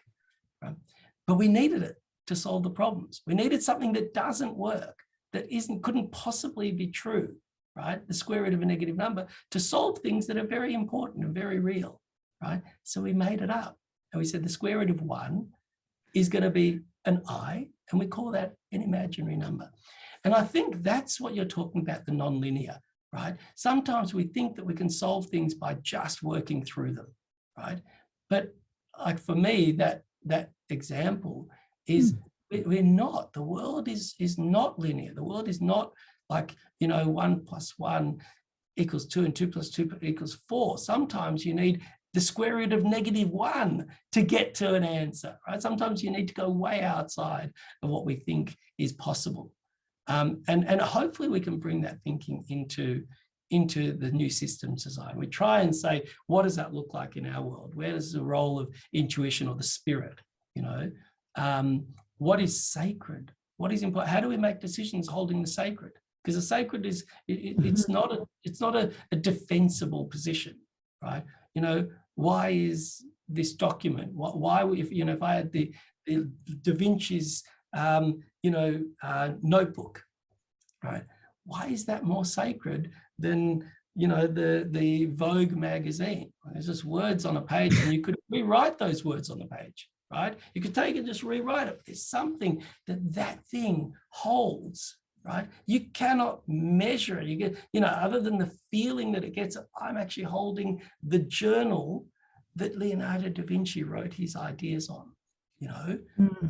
right? But we needed it to solve the problems. We needed something that doesn't work, that couldn't possibly be true, right? The square root of a negative number to solve things that are very important and very real, right? So we made it up. And we said the square root of 1 is going to be an I, and we call that an imaginary number. And I think that's what you're talking about, the nonlinear, right? Sometimes we think that we can solve things by just working through them, right? But like for me, that example is we're not. The world is not linear. The world is not like, 1 + 1 = 2 and 2 + 2 = 4. Sometimes you need the square root of -1 to get to an answer, right? Sometimes you need to go way outside of what we think is possible. And hopefully we can bring that thinking into the new systems design. We try and say, what does that look like in our world? Where does the role of intuition or the spirit, what is sacred? What is important? How do we make decisions holding the sacred? Because the sacred is, it's not a defensible position, right? Why is this document? Why, if I had the Da Vinci's, notebook, right? Why is that more sacred than, the Vogue magazine? There's just words on a page, and you could rewrite those words on the page, right? You could take it, just rewrite it. There's something that thing holds, right? You cannot measure it. You get, other than the feeling that it gets. I'm actually holding the journal that Leonardo da Vinci wrote his ideas on,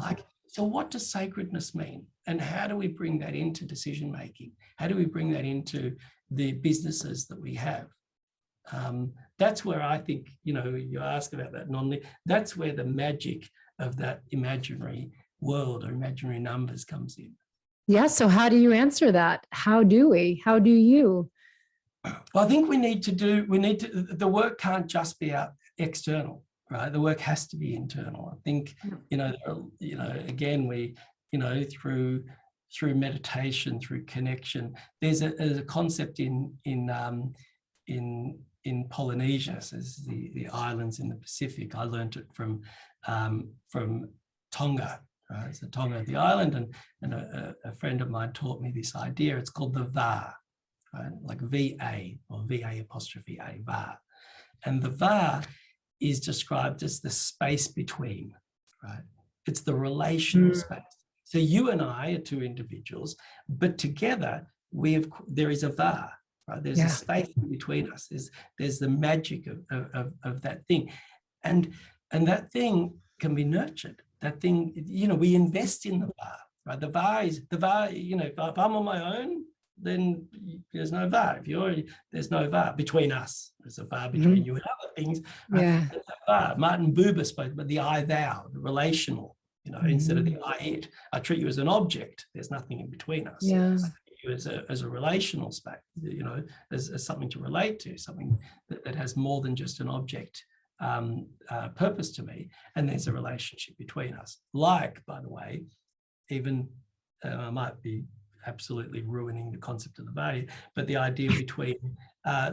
like, so what does sacredness mean? And how do we bring that into decision making? How do we bring that into the businesses that we have? That's where I think, you ask about that that's where the magic of that imaginary world or imaginary numbers comes in. Yeah. So how do you answer that? How do you? Well, I think the work can't just be out external, right? The work has to be internal. I think, again, we, through meditation, through connection, there's a concept in Polynesia, so this is the islands in the Pacific. I learned it from Tonga, right? So Tonga, the island, and a friend of mine taught me this idea. It's called the va, right? Like VA or VA', va. And the va is described as the space between, right? It's the relational space. So you and I are 2 individuals, but together there is a va, right? There's a space between us. There's the magic of that thing. And that thing can be nurtured. That thing, we invest in the va, right? The va, if I'm on my own, then there's no va. There's no va between us. There's a va between you and other things. Right? Yeah. There's a va. Martin Buber spoke about the I thou, the relational, instead of the I it. I treat you as an object. There's nothing in between us. Yeah. I treat you as a relational space, as something to relate to, something that has more than just an object purpose to me. And there's a relationship between us. Like, by the way, even I might be absolutely ruining the concept of the value, but the idea between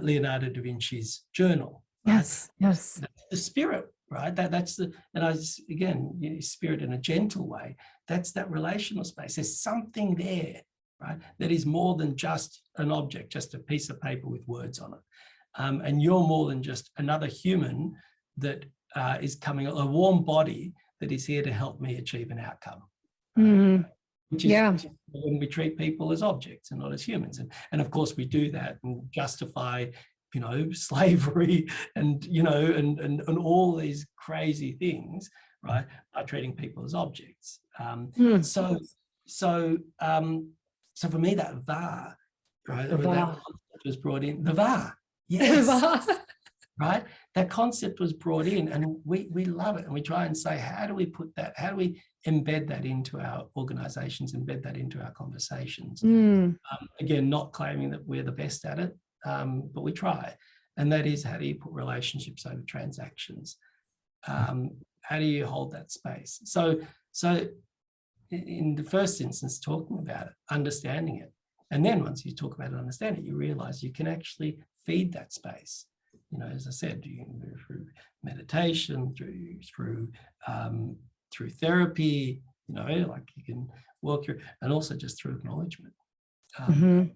Leonardo da Vinci's journal. Right? Yes. The spirit, right? That's spirit in a gentle way. That's that relational space. There's something there, right? That is more than just an object, just a piece of paper with words on it. And you're more than just another human that is coming, a warm body that is here to help me achieve an outcome. Mm-hmm. Which is when we treat people as objects and not as humans. And of course we do that and justify, slavery and, and all these crazy things, right, by treating people as objects. So for me, that VAR, right, that concept was brought in. The VAR, yes. Right, that concept was brought in, and we love it, and we try and say, how do we put that, how do we embed that into our organizations, embed that into our conversations? Again, not claiming that we're the best at it, but we try. And that is, how do you put relationships over transactions? How do you hold that space? So in the first instance, talking about it, understanding it, and then once you talk about it, understand it, you realize you can actually feed that space. As I said, you can go through meditation, through therapy, like you can walk through, and also just through acknowledgement. And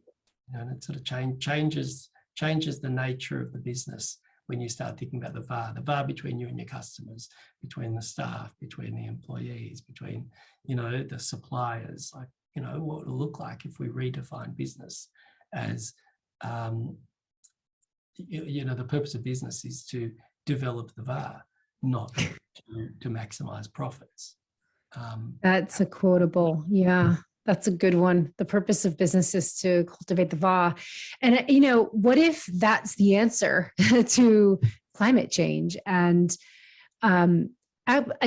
it sort of changes the nature of the business when you start thinking about the VAR between you and your customers, between the staff, between the employees, between, the suppliers, like, what it'll look like if we redefine business as, the purpose of business is to develop the VAR, not to maximize profits. That's a quotable. Yeah, that's a good one. The purpose of business is to cultivate the VAR. And, what if that's the answer to climate change? And I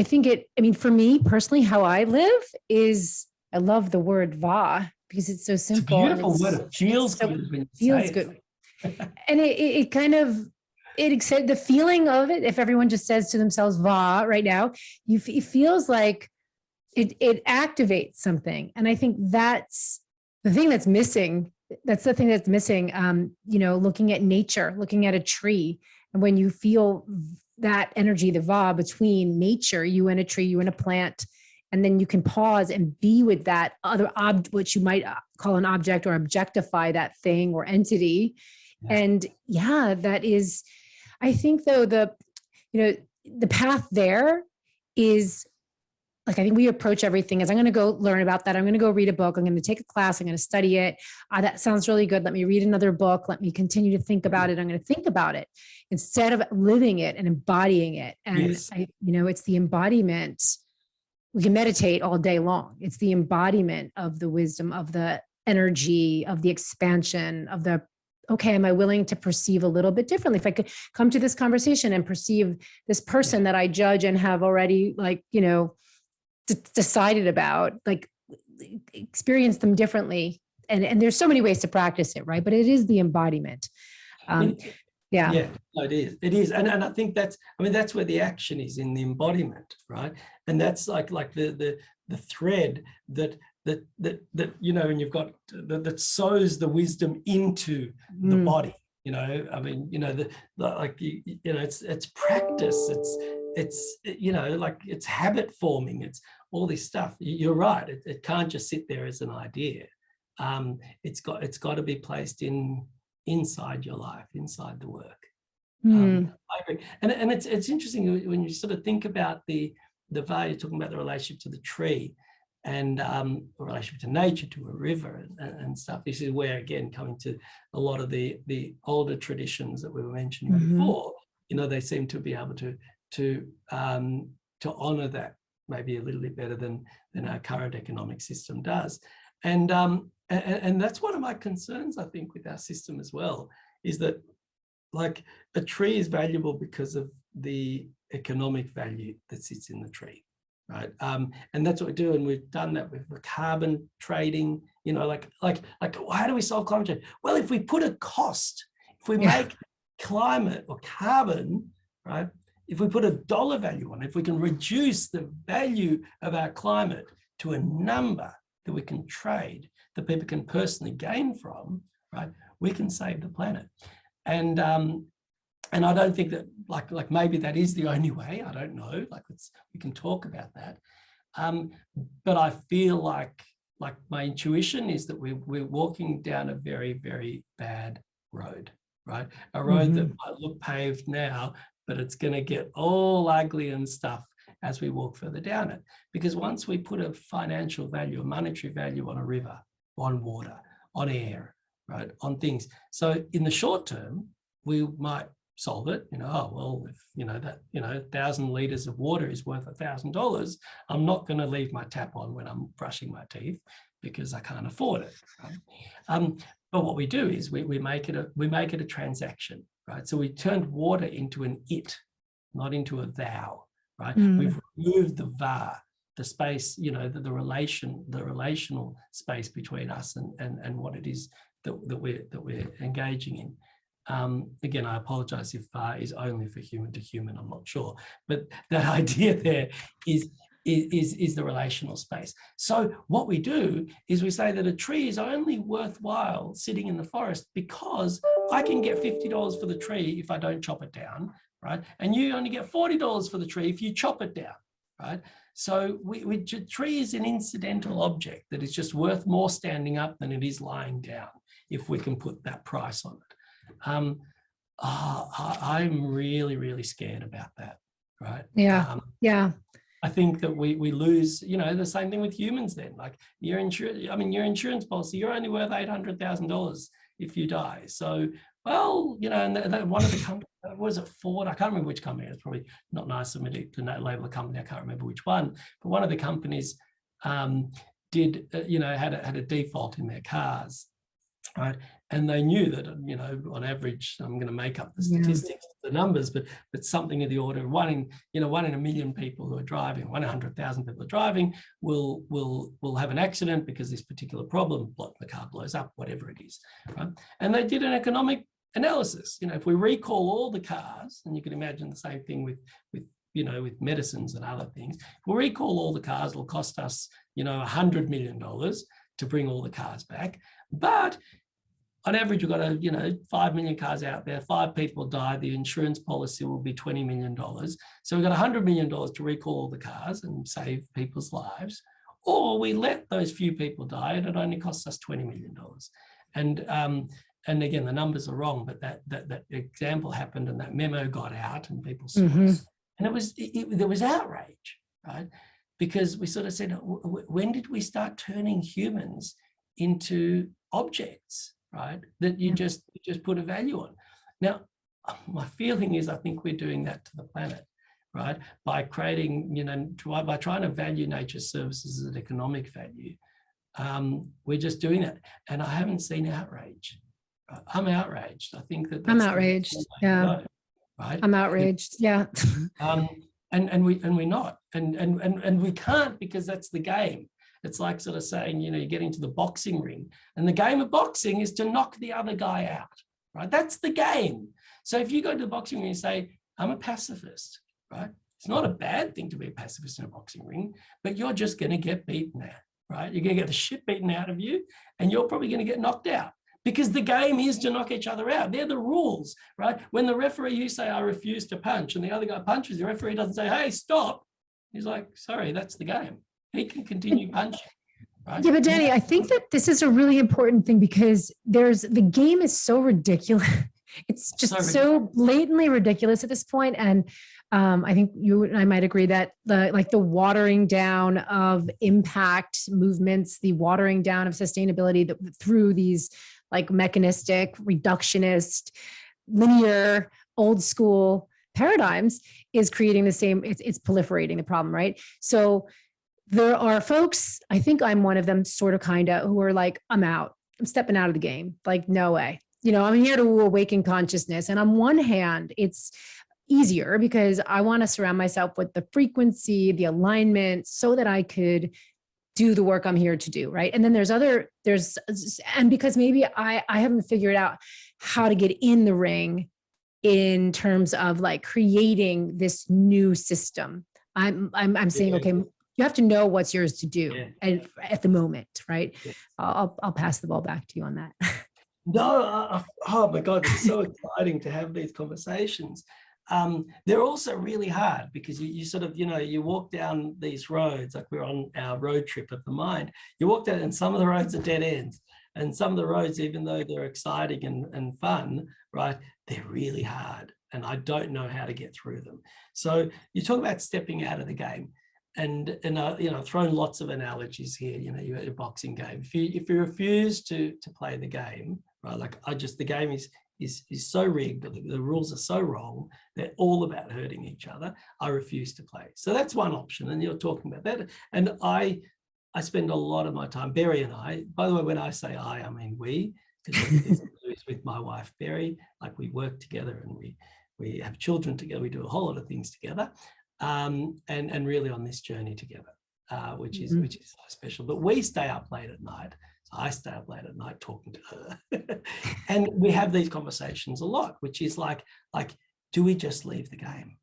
think for me personally, how I live is, I love the word VAR because it's so simple. It's a beautiful word. It feels good when you say it. And it kind of, the feeling of it, if everyone just says to themselves "va" right now, it feels like it activates something. And I think that's the thing that's missing. That's the thing that's missing. Looking at nature, looking at a tree, and when you feel that energy, the "va" between nature, you and a tree, you and a plant, and then you can pause and be with that other which you might call an object or objectify that thing or entity. And that is, I think though, the path there is like, I think we approach everything as, I'm going to go learn about that. I'm going to go read a book. I'm going to take a class. I'm going to study it. That sounds really good. Let me read another book. Let me continue to think about it. I'm going to think about it instead of living it and embodying it. And it's the embodiment. We can meditate all day long. It's the embodiment of the wisdom, of the energy, of the expansion, of the, okay, am I willing to perceive a little bit differently? If I could come to this conversation and perceive this person that I judge and have already decided about, experience them differently. And there's so many ways to practice it, right? But it is the embodiment. It is. And I think that's where the action is, in the embodiment, right? And that's like the thread that and you've got that sews the wisdom into the body. It's practice. It's habit forming. It's all this stuff. You're right. It can't just sit there as an idea. It's got to be placed inside your life, inside the work. I agree. And it's interesting when you sort of think about the value, talking about the relationship to the tree, and a relationship to nature, to a river and stuff. This is where, again, coming to a lot of the older traditions that we were mentioning before, they seem to be able to honor that maybe a little bit better than our current economic system does. And that's one of my concerns, I think, with our system as well, is that like a tree is valuable because of the economic value that sits in the tree. Right. And that's what we do. And we've done that with the carbon trading, like how do we solve climate change? Well, if we put a cost, if we make climate or carbon, right, if we put a dollar value on it, if we can reduce the value of our climate to a number that we can trade, that people can personally gain from, right, we can save the planet. And I don't think that like maybe that is the only way. I don't know. We can talk about that. But I feel like my intuition is that we're walking down a very, very bad road, right? A road that might look paved now, but it's going to get all ugly and stuff as we walk further down it. Because once we put a financial value, a monetary value on a river, on water, on air, right, on things. So in the short term, we might solve it, oh, well, if, that, 1,000 liters of water is worth $1,000, I'm not going to leave my tap on when I'm brushing my teeth because I can't afford it. Right? But what we do is we make it a transaction, right? So we turned water into an it, not into a thou, right? We've removed the var, the space, the relational space between us and what it is that we're engaging in. Again, I apologize if var is only for human to human, I'm not sure, but that idea there is the relational space. So what we do is we say that a tree is only worthwhile sitting in the forest because I can get $50 for the tree if I don't chop it down, right? And you only get $40 for the tree if you chop it down, right? So tree is an incidental object that is just worth more standing up than it is lying down, if we can put that price on it. I'm really, really scared about that, right? Yeah, yeah. I think that we lose, the same thing with humans then. Like your insurance policy, you're only worth $800,000 if you die. So, well, and one of the companies, was it Ford? I can't remember which company. It's probably not nice of me to label a company. I can't remember which one. But one of the companies had a default in their cars, right? And they knew that, on average, I'm going to make up the statistics, the numbers, but something of the order of one in a million people who are driving, 100,000 people are driving, will have an accident because this particular problem, the car blows up, whatever it is, right? And they did an economic analysis. If we recall all the cars, and you can imagine the same thing with medicines and other things, if we recall all the cars, it'll cost us, $100 million to bring all the cars back. But on average, we've got 5 million cars out there, 5 people die, the insurance policy will be $20 million. So we've got $100 million to recall all the cars and save people's lives, or we let those few people die and it only costs us $20 million. And again, the numbers are wrong, but that example happened and that memo got out and people saw us. And there was outrage, right? Because we sort of said, when did we start turning humans into objects, right? That you just put a value on. Now, my feeling is I think we're doing that to the planet, right? By creating, by trying to value nature's services as an economic value, we're just doing that. And I haven't seen outrage. I'm outraged. I think that's I'm outraged. Yeah. Right. I'm outraged. Yeah. And we're not. And we can't, because that's the game. It's like sort of saying, you get into the boxing ring and the game of boxing is to knock the other guy out, right? That's the game. So if you go to the boxing ring and say, I'm a pacifist, right? It's not a bad thing to be a pacifist in a boxing ring, but you're just going to get beaten out, right? You're going to get the shit beaten out of you and you're probably going to get knocked out. Because the game is to knock each other out. They're the rules, right? When the referee, you say, I refuse to punch, and the other guy punches, the referee doesn't say, hey, stop. He's like, sorry, that's the game. He can continue punching. Right? Yeah, but Danny, I think that this is a really important thing because the game is so ridiculous. It's just so blatantly ridiculous at this point. And I think you and I might agree that the watering down of impact movements, the watering down of sustainability through these mechanistic, reductionist, linear, old school paradigms is creating the same, it's proliferating the problem, right? So there are folks, I think I'm one of them, sort of, kind of, who are like, I'm out, I'm stepping out of the game. Like, no way. I'm here to awaken consciousness. And on one hand, it's easier because I want to surround myself with the frequency, the alignment, so that I could do the work I'm here to do, right? And then and because maybe I haven't figured out how to get in the ring in terms of creating this new system. I'm saying, okay, you have to know what's yours to do at the moment, right? Yeah. I'll pass the ball back to you on that. No, oh my God, it's so exciting to have these conversations. They're also really hard because you sort of, you walk down these roads, like we're on our road trip of the mind. You walk down and some of the roads are dead ends. And some of the roads, even though they're exciting and fun, right, they're really hard. and I don't know how to get through them. So you talk about stepping out of the game, and you know, thrown lots of analogies here. You know, you had a boxing game. If you refuse to play the game, right? Like the game is so rigged, the rules are so wrong, they're all about hurting each other. I refuse to play. So that's one option, and you're talking about that. And I spend a lot of my time, Berry and I, by the way, when I say I mean we, because it's with my wife, Berry, like we work together and we have children together, we do a whole lot of things together, and really on this journey together, which is so special. But we stay up late at night. So I stay up late at night talking to her. And we have these conversations a lot, which is like, do we just leave the game?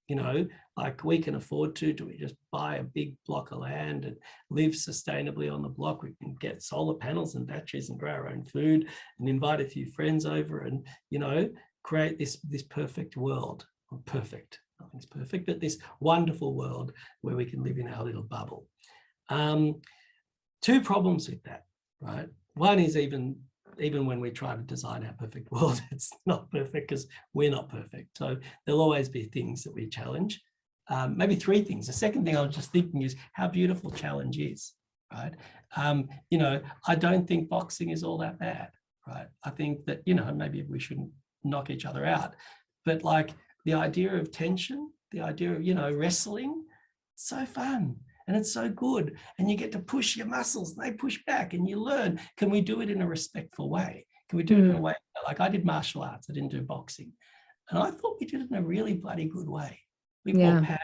You know, like we can afford to, do we just buy a big block of land and live sustainably on the block? We can get solar panels and batteries and grow our own food and invite a few friends over and, you know, create this perfect world. Or perfect, nothing's perfect, but this wonderful world where we can live in our little bubble. Two problems with that, right? One is even when we try to design our perfect world, it's not perfect because we're not perfect. So there'll always be things that we challenge. Maybe three things. The second thing I was just thinking is how beautiful challenge is, right? You know, I don't think boxing is all that bad, right? I think that, you know, maybe we shouldn't knock each other out, but like the idea of tension, the idea of, you know, wrestling, it's so fun. And it's so good. And you get to push your muscles, they push back, and you learn, can we do it in a respectful way? Can we do it in a way, like I did martial arts, I didn't do boxing. And I thought we did it in a really bloody good way. We wore pads,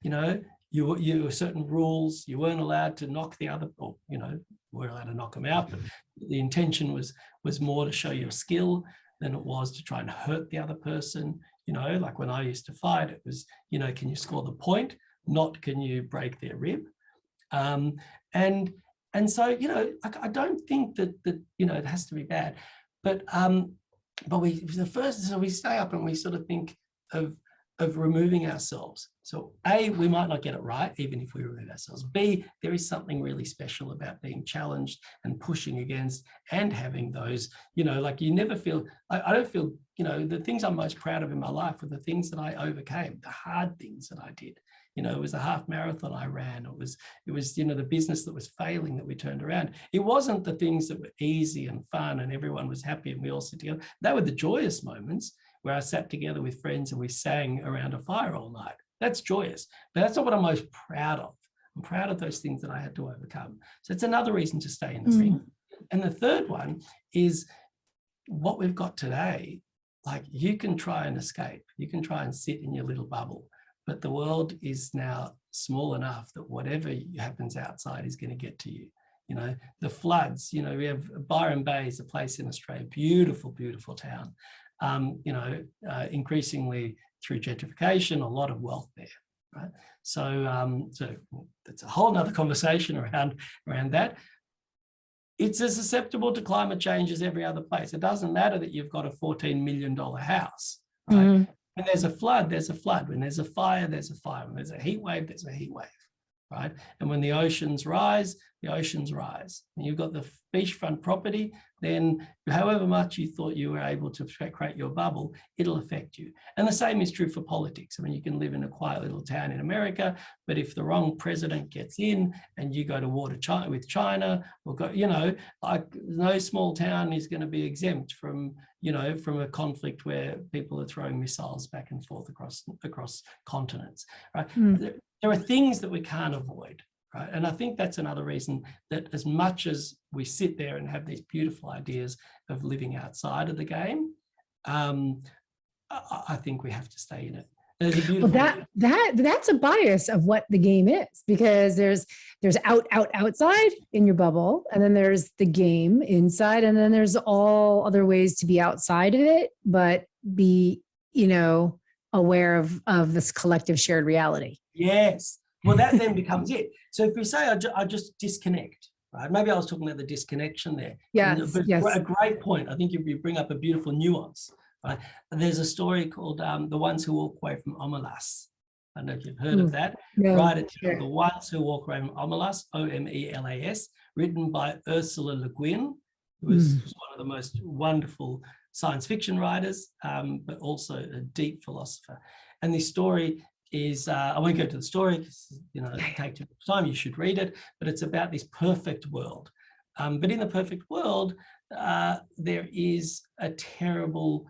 you know, you were certain rules, you weren't allowed to knock the other, or, you know, weren't allowed to knock them out, but the intention was more to show your skill than it was to try and hurt the other person. You know, like when I used to fight, it was, you know, can you score the point? Not can you break their rib? And so, you know, I don't think that you know, it has to be bad, but we stay up and we sort of think of removing ourselves. So A, we might not get it right, even if we remove ourselves. B, there is something really special about being challenged and pushing against and having those, you know, like you never feel, I don't feel, you know, the things I'm most proud of in my life were the things that I overcame, the hard things that I did. You know, it was a half marathon I ran. It was, you know, the business that was failing that we turned around. It wasn't the things that were easy and fun and everyone was happy and we all sit together. They were the joyous moments where I sat together with friends and we sang around a fire all night. That's joyous, but that's not what I'm most proud of. I'm proud of those things that I had to overcome. So it's another reason to stay in the ring. And the third one is what we've got today. Like you can try and escape, you can try and sit in your little bubble, but the world is now small enough that whatever happens outside is going to get to you. You know, the floods, you know, we have Byron Bay is a place in Australia, beautiful, beautiful town. You know, increasingly through gentrification, a lot of wealth there, right? So, so that's a whole nother conversation around that. It's as susceptible to climate change as every other place. It doesn't matter that you've got a $14 million house, right? When there's a flood, there's a flood. When there's a fire, there's a fire. When there's a heat wave, there's a heat wave, right? And when the oceans rise, the oceans rise. And you've got the beachfront property, then however much you thought you were able to create your bubble, it'll affect you. And the same is true for politics. I mean, you can live in a quiet little town in America, but if the wrong president gets in and you go to war with China, or go, you know, like no small town is going to be exempt from, you know, from a conflict where people are throwing missiles back and forth across continents, right? There are things that we can't avoid. Right? And I think that's another reason that as much as we sit there and have these beautiful ideas of living outside of the game, I think we have to stay in it. There's a beautiful that's a bias of what the game is, because there's outside in your bubble, and then there's the game inside, and then there's all other ways to be outside of it, but be, you know, aware of this collective shared reality. Yes. Well, that then becomes it. So if we say I just disconnect, right? Maybe I was talking about the disconnection there. Yes, A great point. I think you bring up a beautiful nuance, right? There's a story called The Ones Who Walk Away from Omelas. I don't know if you've heard of that. No, right? It's The Ones Who Walk Away from Omelas, Omelas, written by Ursula Le Guin. who was one of the most wonderful science fiction writers, but also a deep philosopher. And this story is, I won't go to the story because, it takes too much time, you should read it, but it's about this perfect world. But in the perfect world, there is a terrible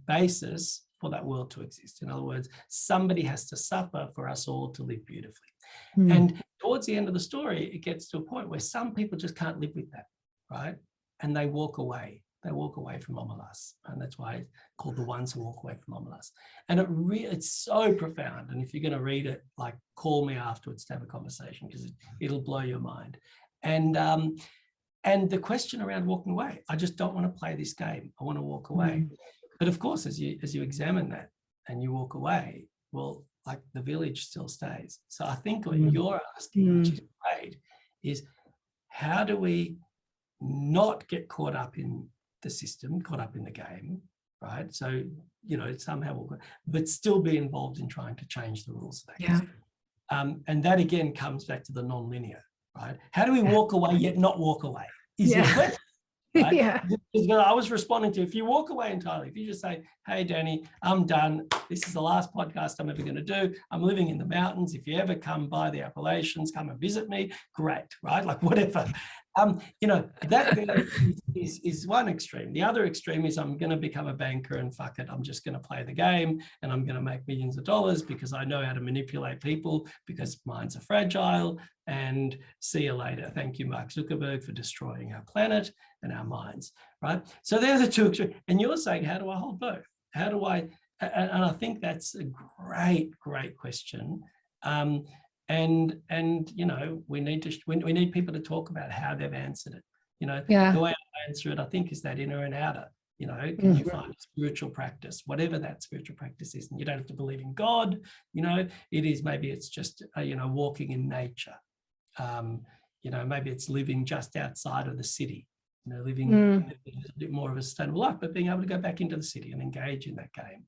basis for that world to exist. In other words, somebody has to suffer for us all to live beautifully. And towards the end of the story, it gets to a point where some people just can't live with that, right? And they walk away. They walk away from Omelas. And that's why it's called The Ones Who Walk Away from Omelas. And it's so profound. And if you're going to read it, like, call me afterwards to have a conversation, because it'll blow your mind. And the question around walking away, I just don't want to play this game. I want to walk away. But of course, as you examine that and you walk away, well, like, the village still stays. So I think what you're asking, which is great, is how do we not get caught up in the system, caught up in the game, right? So, somehow, but still be involved in trying to change the rules of that game. And that again comes back to the non-linear, right? How do we walk away yet not walk away? Is the question. Right? I was responding to, if you walk away entirely, if you just say, hey, Danny, I'm done. This is the last podcast I'm ever going to do. I'm living in the mountains. If you ever come by the Appalachians, come and visit me. Great, right? Like, whatever. That is one extreme. The other extreme is, I'm going to become a banker and fuck it. I'm just going to play the game and I'm going to make millions of dollars because I know how to manipulate people, because minds are fragile, and see you later. Thank you, Mark Zuckerberg, for destroying our planet and our minds, right? So they're the two extremes. And you're saying, how do I hold both? How do I, and I think that's a great, great question. And we need people to talk about how they've answered it. The way I answer it, I think, is that inner and outer. Can you find a spiritual practice, whatever that spiritual practice is? And you don't have to believe in God. It is, maybe it's just walking in nature. Maybe it's living just outside of the city. Living a bit more of a sustainable life, but being able to go back into the city and engage in that game.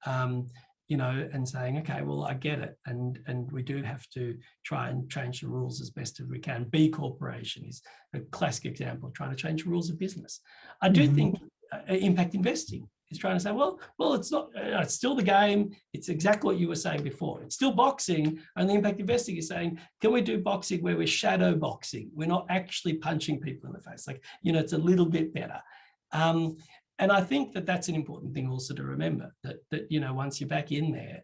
And saying, okay, well, I get it. And we do have to try and change the rules as best as we can. B Corporation is a classic example of trying to change the rules of business. I do think impact investing is trying to say, well, it's not, it's still the game. It's exactly what you were saying before. It's still boxing. And the impact investing is saying, can we do boxing where we're shadow boxing? We're not actually punching people in the face. Like, it's a little bit better. And I think that that's an important thing also to remember, that once you're back in there,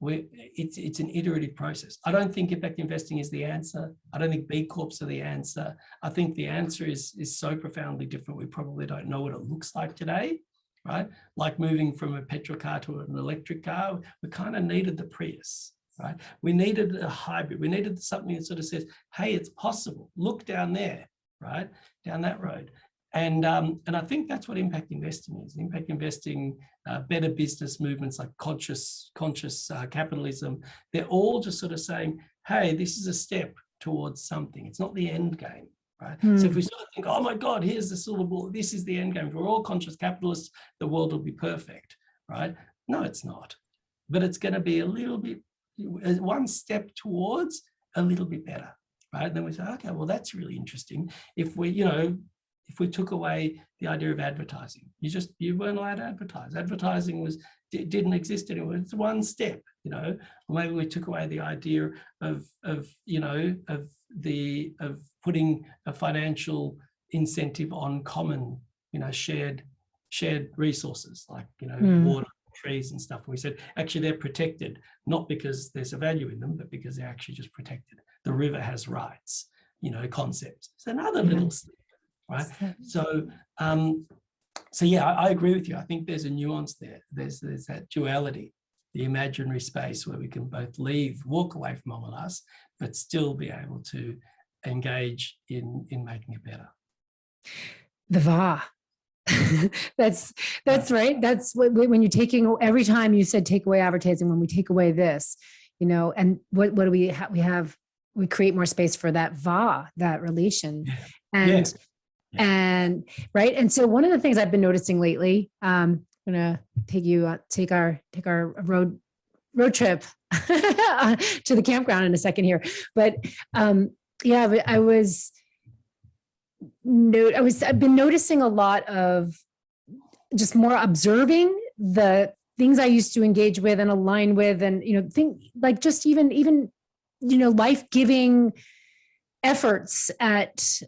it's an iterative process. I don't think impact investing is the answer. I don't think B Corps are the answer. I think the answer is so profoundly different. We probably don't know what it looks like today, right? Like moving from a petrol car to an electric car, we kind of needed the Prius, right? We needed a hybrid. We needed something that sort of says, hey, it's possible. Look down there, right? Down that road. And I think that's what impact investing is. Impact investing, better business movements like conscious capitalism, they're all just sort of saying, hey, this is a step towards something. It's not the end game, right? So if we sort of think, oh my God, here's the silver bullet, this is the end game. If we're all conscious capitalists, the world will be perfect, right? No, it's not. But it's going to be a little bit, one step towards a little bit better, right? And then we say, okay, well, that's really interesting. If we took away the idea of advertising, you weren't allowed to advertise. Advertising didn't exist anymore. It's one step, or maybe we took away the idea of putting a financial incentive on common, shared resources like, water, trees and stuff. And we said, actually, they're protected, not because there's a value in them, but because they're actually just protected. The river has rights, concepts. It's another little step. Right. So yeah, I agree with you. I think there's a nuance there. There's that duality, the imaginary space where we can both walk away from Omelas, but still be able to engage in making it better. The VA. That's right. That's when you're taking, every time you said take away advertising, when we take away this, and what do we have? We create more space for that VA, that relation. And right. And so one of the things I've been noticing lately, I'm going to take our road trip to the campground in a second here. But I was I've been noticing a lot of just more observing the things I used to engage with and align with, and, think like just even, life-giving efforts at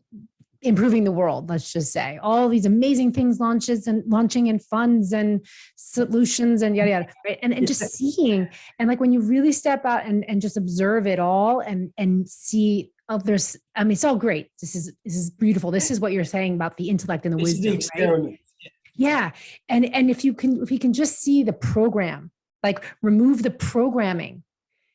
improving the world, let's just say, all these amazing things launching in funds and solutions and yada, yada, right? And just seeing, and like when you really step out and just observe it all and see, it's all great. This is beautiful. This is what you're saying about the intellect and the wisdom, the experiment. Right? Yeah. And if you can just see the program, like remove the programming.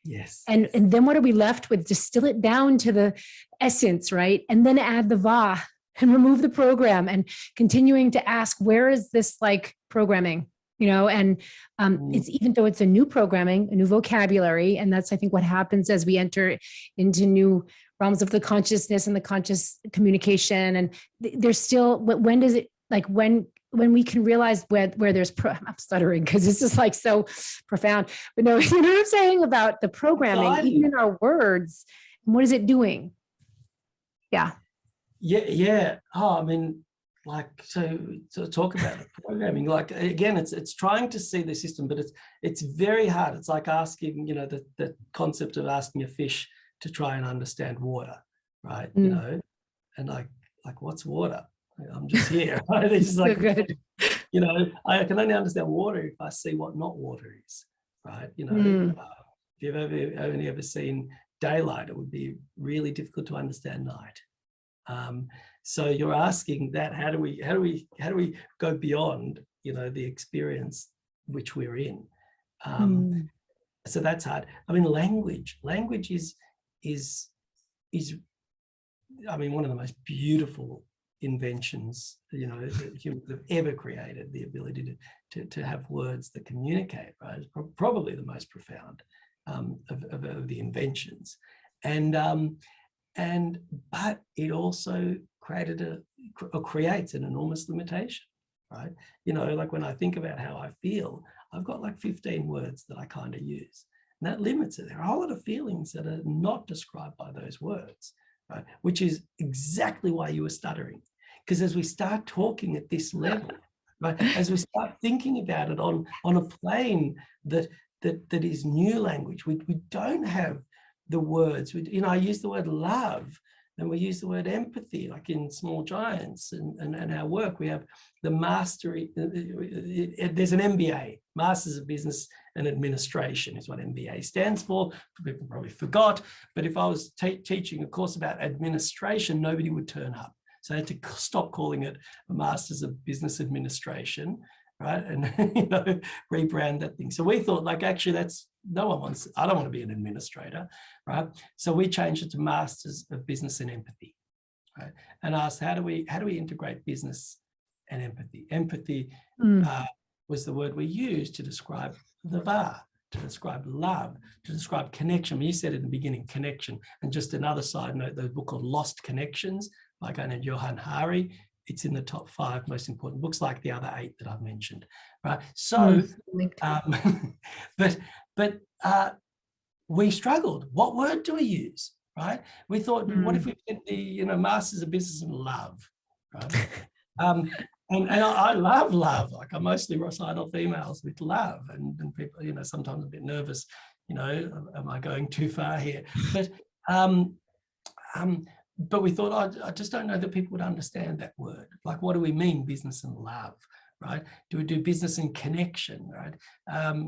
Yes. And then what are we left with? Distill it down to the essence, right? And then add the va and remove the program, and continuing to ask, where is this like programming? And it's, even though it's a new programming, a new vocabulary, and that's, I think, what happens as we enter into new realms of the consciousness and the conscious communication. And there's still, when does it, like when we can realize where there's, I'm stuttering because this is like so profound, but no, you know what I'm saying about the programming, even in our words, and what is it doing? Yeah. Yeah. Oh, I mean, like, so talk about the programming, like, again, it's trying to see the system, but it's very hard. It's like asking, the concept of asking a fish to try and understand water, right? And like what's water? I'm just here. Right? It's just like, good. I can only understand water if I see what not water is, right? If you've only ever seen daylight, it would be really difficult to understand night. So you're asking that, how do we go beyond, the experience which we're in? So that's hard. I mean, language is I mean, one of the most beautiful inventions, that humans have ever created. The ability to have words that communicate, right, is probably the most profound of the inventions. But it also creates an enormous limitation, right? Like when I think about how I feel, I've got like 15 words that I kind of use, and that limits it. There are a whole lot of feelings that are not described by those words, right? Which is exactly why you were stuttering, because as we start talking at this level, right, as we start thinking about it on a plane that is new language, we don't have the words. I use the word love, and we use the word empathy, like in Small Giants and our work. We have the mastery. There's an MBA, Masters of Business and Administration is what MBA stands for. People probably forgot, but if I was teaching a course about administration, nobody would turn up. So I had to stop calling it a Masters of Business Administration, right? And, rebrand that thing. So we thought, like, actually I don't want to be an administrator, right? So we changed it to Masters of Business and Empathy, right? And asked, how do we integrate business and empathy? Empathy was the word we used to describe the VAR, to describe love, to describe connection. You said at the beginning, connection. And just another side note, the book called Lost Connections by a guy named Johann Hari. It's in the top 5 most important books, like the other 8 that I've mentioned, right? So, but we struggled. What word do we use, right? We thought, what if we did the, Masters of Business and Love, right? And I love love. Like, I mostly recite off emails with love, and people, sometimes a bit nervous, am I going too far here? But we thought, I just don't know that people would understand that word. Like, what do we mean, business and love, right? Do we do business and connection, right?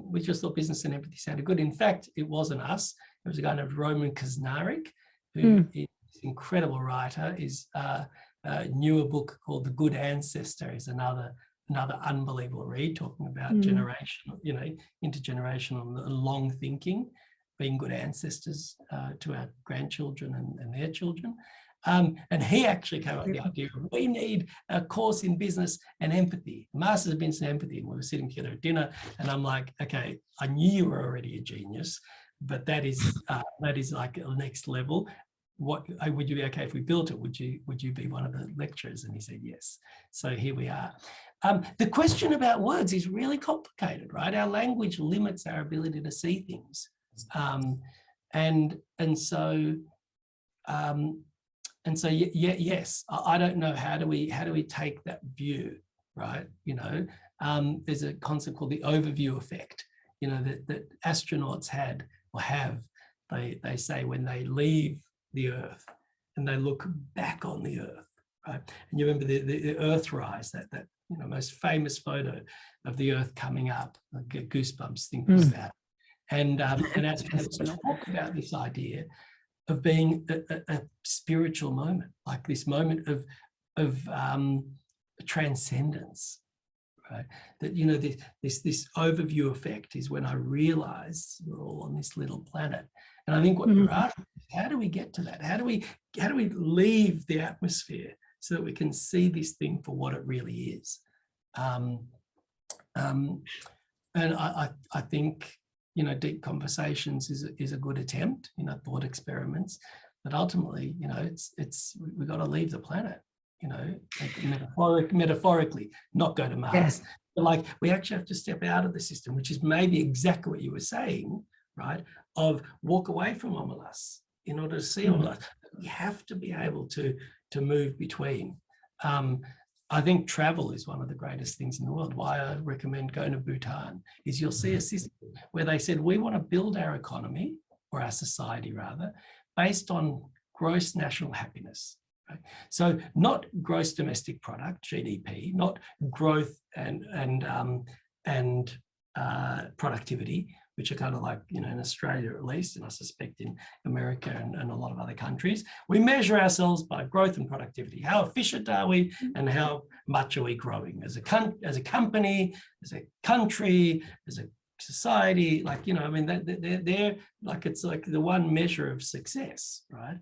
We just thought business and empathy sounded good. In fact, it wasn't us. It was a guy named Roman Krznaric, who is an incredible writer. Is newer book called The Good Ancestor is another unbelievable read, talking about generational, intergenerational and long thinking, being good ancestors to our grandchildren and their children. And he actually came up with the idea of, we need a course in business and empathy, Masters of Business and Empathy. And we were sitting together at dinner, and I'm like, okay, I knew you were already a genius, but that is like the next level. What would you be okay if we built it? Would you be one of the lecturers? And he said yes. So here we are. The question about words is really complicated, right? Our language limits our ability to see things. And And so, yes, I don't know, how do we take that view, right? There's a concept called the overview effect, that astronauts had or have. They say when they leave the Earth and they look back on the Earth, right? And you remember the Earthrise, that most famous photo of the Earth coming up. I get goosebumps thinking of that. And astronauts talk about this idea of being a spiritual moment, like this moment of transcendence, right? That this overview effect is when I realize we're all on this little planet. And I think what you're asking is, how do we get to that? How do we leave the atmosphere so that we can see this thing for what it really is? And I think deep conversations is a good attempt, thought experiments, but ultimately, we've got to leave the planet, metaphorically, not go to Mars. Yes. But like, we actually have to step out of the system, which is maybe exactly what you were saying, right? Of walk away from Omelas in order to see Omelas. We have to be able to move between. I think travel is one of the greatest things in the world. Why I recommend going to Bhutan is you'll see a system where they said, we want to build our economy, or our society rather, based on gross national happiness. Right? So not gross domestic product, GDP, not growth and productivity, which are kind of like, in Australia at least, and I suspect in America and a lot of other countries. We measure ourselves by growth and productivity. How efficient are we, and how much are we growing as a company, as a country, as a society? Like, they're like, it's like the one measure of success, right?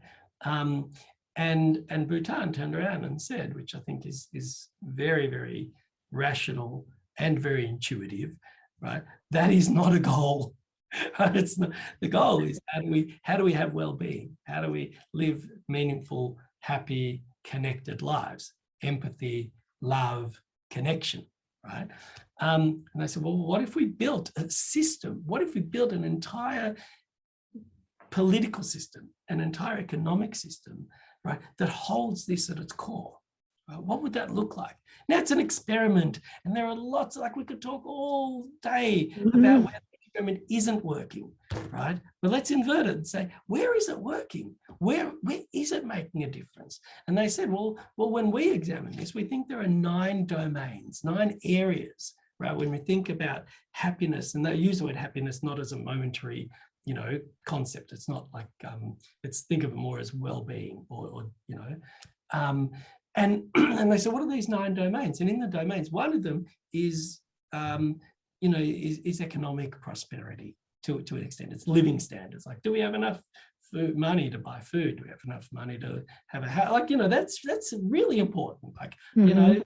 And Bhutan turned around and said, which I think is very, very rational and very intuitive, right? That is not a goal. It's not, the goal is how do we have well-being? How do we live meaningful, happy, connected lives? Empathy, love, connection, right? And I said, well, what if we built a system? What if we built an entire political system, an entire economic system, right, that holds this at its core? What would that look like? Now, it's an experiment, and there are lots, like, we could talk all day about where the experiment isn't working, right? But let's invert it and say, where is it working? Where is it making a difference? And they said, well, when we examine this, we think there are 9 domains, 9 areas, right? When we think about happiness, and they use the word happiness not as a momentary, concept. It's not like, let's think of it more as well-being, or and they said, what are these 9 domains? And in the domains, one of them is, is economic prosperity to an extent. It's living standards. Like, do we have enough money to buy food? Do we have enough money to have a house? Like, that's really important. Like, living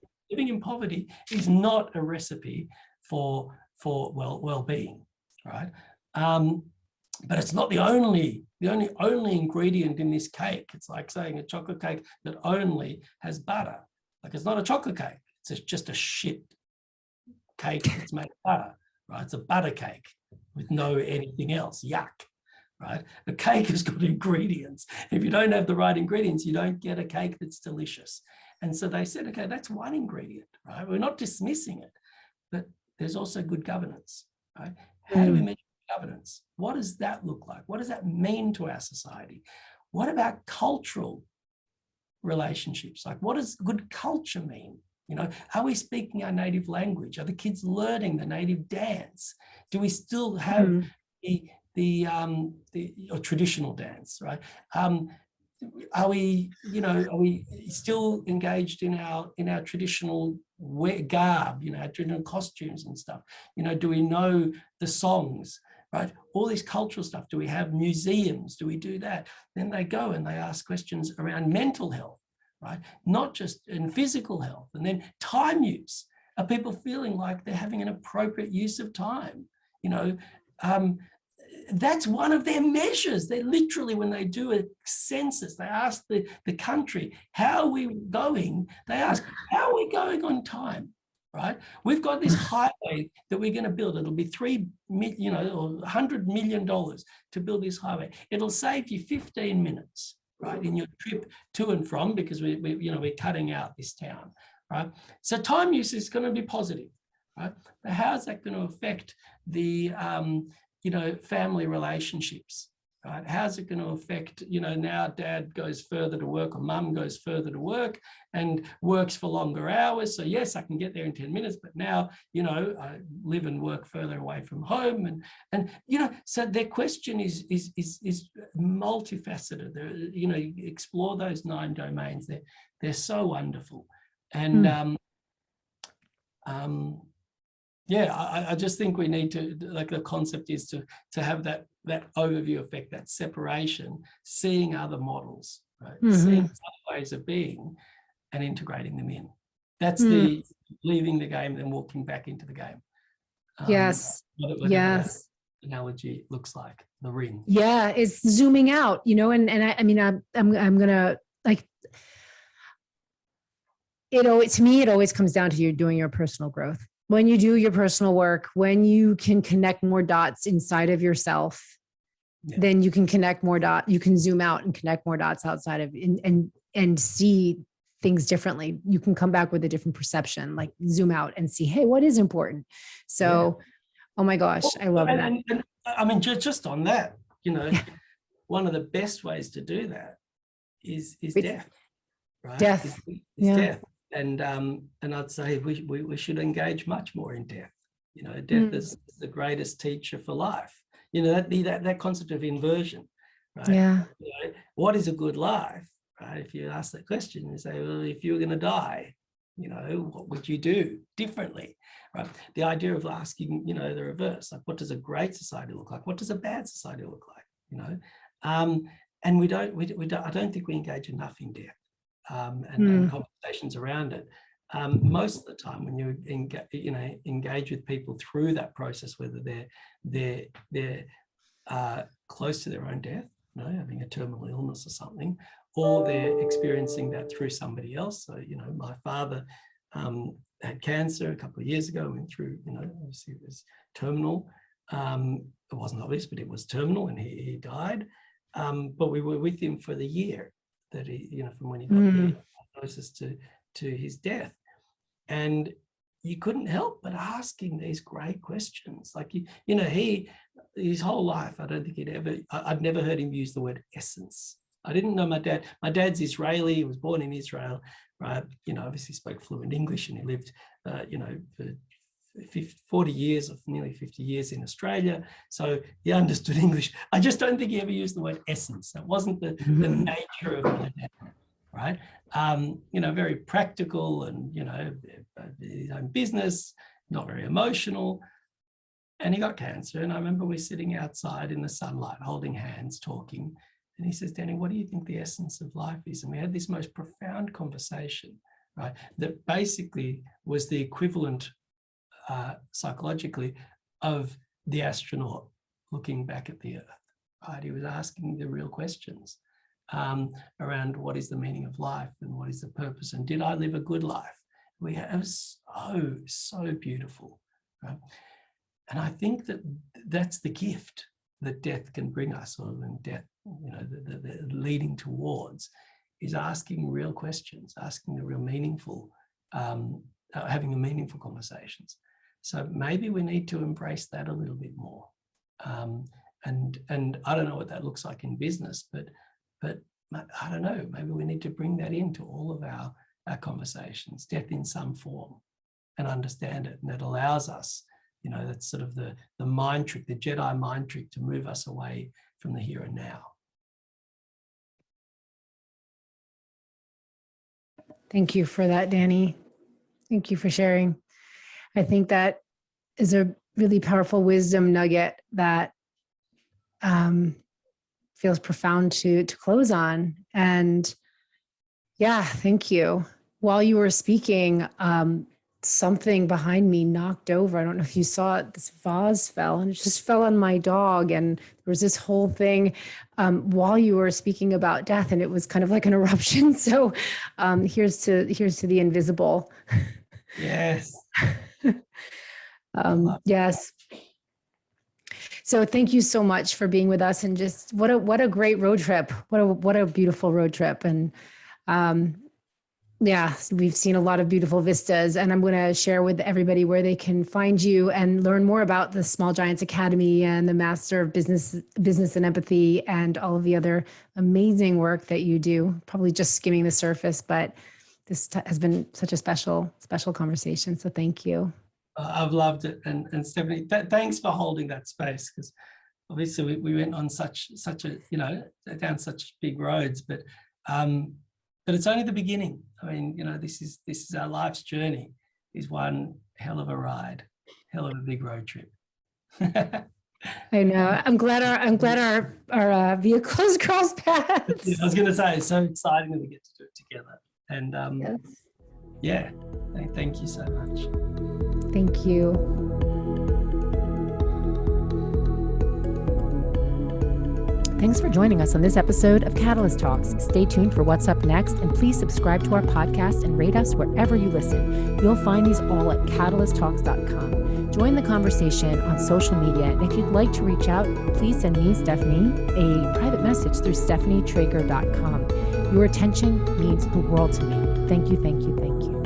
in poverty is not a recipe for well-being, right? But it's not the only ingredient in this cake. It's like saying a chocolate cake that only has butter. Like, it's not a chocolate cake. It's just a shit cake that's made of butter, right? It's a butter cake with no anything else. Yuck, right? A cake has got ingredients. If you don't have the right ingredients, you don't get a cake that's delicious. And so they said, okay, that's one ingredient, right? We're not dismissing it, but there's also good governance, right? How do we measure governance? What does that look like? What does that mean to our society? What about cultural relationships? Like, what does good culture mean? Are we speaking our native language? Are the kids learning the native dance? Do we still have the traditional dance, right? Are we still engaged in our traditional garb, our traditional costumes and stuff? Do we know the songs, right? All this cultural stuff. Do we have museums? Do we do that? Then they go and they ask questions around mental health, right? Not just in physical health. And then time use. Are people feeling like they're having an appropriate use of time? That's one of their measures. They literally, when they do a census, they ask the country, how are we going? They ask, how are we going on time, right? We've got this highway that we're going to build. It'll be $3 million or $100 million to build this highway. It'll save you 15 minutes, right, in your trip to and from, because we're cutting out this town, right? So time use is going to be positive, right? But how's that going to affect the family relationships, right? How's it going to affect, now dad goes further to work or mum goes further to work and works for longer hours. So yes, I can get there in 10 minutes, but now, I live and work further away from home. And so their question is multifaceted. You explore those 9 domains. They're so wonderful. And I just think we need to, like, the concept is to have that overview effect, that separation, seeing other models, right? Seeing other ways of being and integrating them in. That's the leaving the game, then walking back into the game. Yes. Whatever that analogy looks like, the ring. Yeah, it's zooming out, and I'm gonna, like, to me, it always comes down to you doing your personal growth. When you do your personal work, when you can connect more dots inside of yourself, then you can connect more dots. You can zoom out and connect more dots outside of, and see things differently. You can come back with a different perception, like zoom out and see, hey, what is important? So, oh my gosh, I love that. And I mean, just on that, one of the best ways to do that is death, right? Death. Is death. And I'd say we should engage much more in death. Death is the greatest teacher for life. That concept of inversion, right? Yeah. What is a good life, right? If you ask that question, you say, well, if you were going to die, what would you do differently, right? The idea of asking, the reverse, like, what does a great society look like? What does a bad society look like? And we don't. I don't think we engage enough in death. And conversations around it. Most of the time, when you engage with people through that process, whether they're close to their own death, having a terminal illness or something, or they're experiencing that through somebody else. So, my father had cancer a couple of years ago, went through, obviously it was terminal. It wasn't obvious, but it was terminal, and he died. But we were with him for the year that he, from when he got the diagnosis to his death. And you couldn't help but asking these great questions. Like, his whole life, I don't think I'd never heard him use the word essence. I didn't know my dad. My dad's Israeli. He was born in Israel, right? Obviously spoke fluent English, and he lived, for 40 years, or nearly 50 years in Australia. So he understood English. I just don't think he ever used the word essence. That wasn't the nature of my dad, right? Very practical, and, his own business, not very emotional. And he got cancer. And I remember we're sitting outside in the sunlight, holding hands, talking. And he says, Danny, what do you think the essence of life is? And we had this most profound conversation, right? That basically was the equivalent psychologically of the astronaut looking back at the Earth, right? He was asking the real questions around what is the meaning of life, and what is the purpose, and did I live a good life? It was so beautiful, right? And I think that's the gift that death can bring us, or death, the leading towards, is asking real questions, asking the real meaningful, having the meaningful conversations. So maybe we need to embrace that a little bit more. And I don't know what that looks like in business, but I don't know, maybe we need to bring that into all of our conversations, death in some form, and understand it. And it allows us, that's sort of the mind trick, the Jedi mind trick, to move us away from the here and now. Thank you for that, Danny. Thank you for sharing. I think that is a really powerful wisdom nugget that feels profound to close on. And yeah, thank you. While you were speaking, something behind me knocked over. I don't know if you saw it. This vase fell, and it just fell on my dog. And there was this whole thing while you were speaking about death, and it was kind of like an eruption. So here's to the invisible. Yes. Yes. So thank you so much for being with us, and just what a great road trip. What a beautiful road trip. And um, yeah, we've seen a lot of beautiful vistas, and I'm going to share with everybody where they can find you and learn more about the Small Giants Academy and the Master of Business and Empathy, and all of the other amazing work that you do. Probably just skimming the surface, but this has been such a special conversation. So thank you. I've loved it, and Stephanie, thanks for holding that space, because obviously we went on such a, down such big roads, but it's only the beginning. I mean, this is our life's journey, is one hell of a ride, hell of a big road trip. I know. I'm glad our vehicles cross paths. Yeah, I was going to say, it's so exciting that we get to do it together. And Yes. yeah, thank you so much. Thank you. Thanks for joining us on this episode of Catalyst Talks. Stay tuned for what's up next, and please subscribe to our podcast and rate us wherever you listen. You'll find these all at catalysttalks.com. Join the conversation on social media, and if you'd like to reach out, please send me, Stephanie, a private message through stephanietrager.com. Your attention means the world to me. Thank you, thank you, thank you.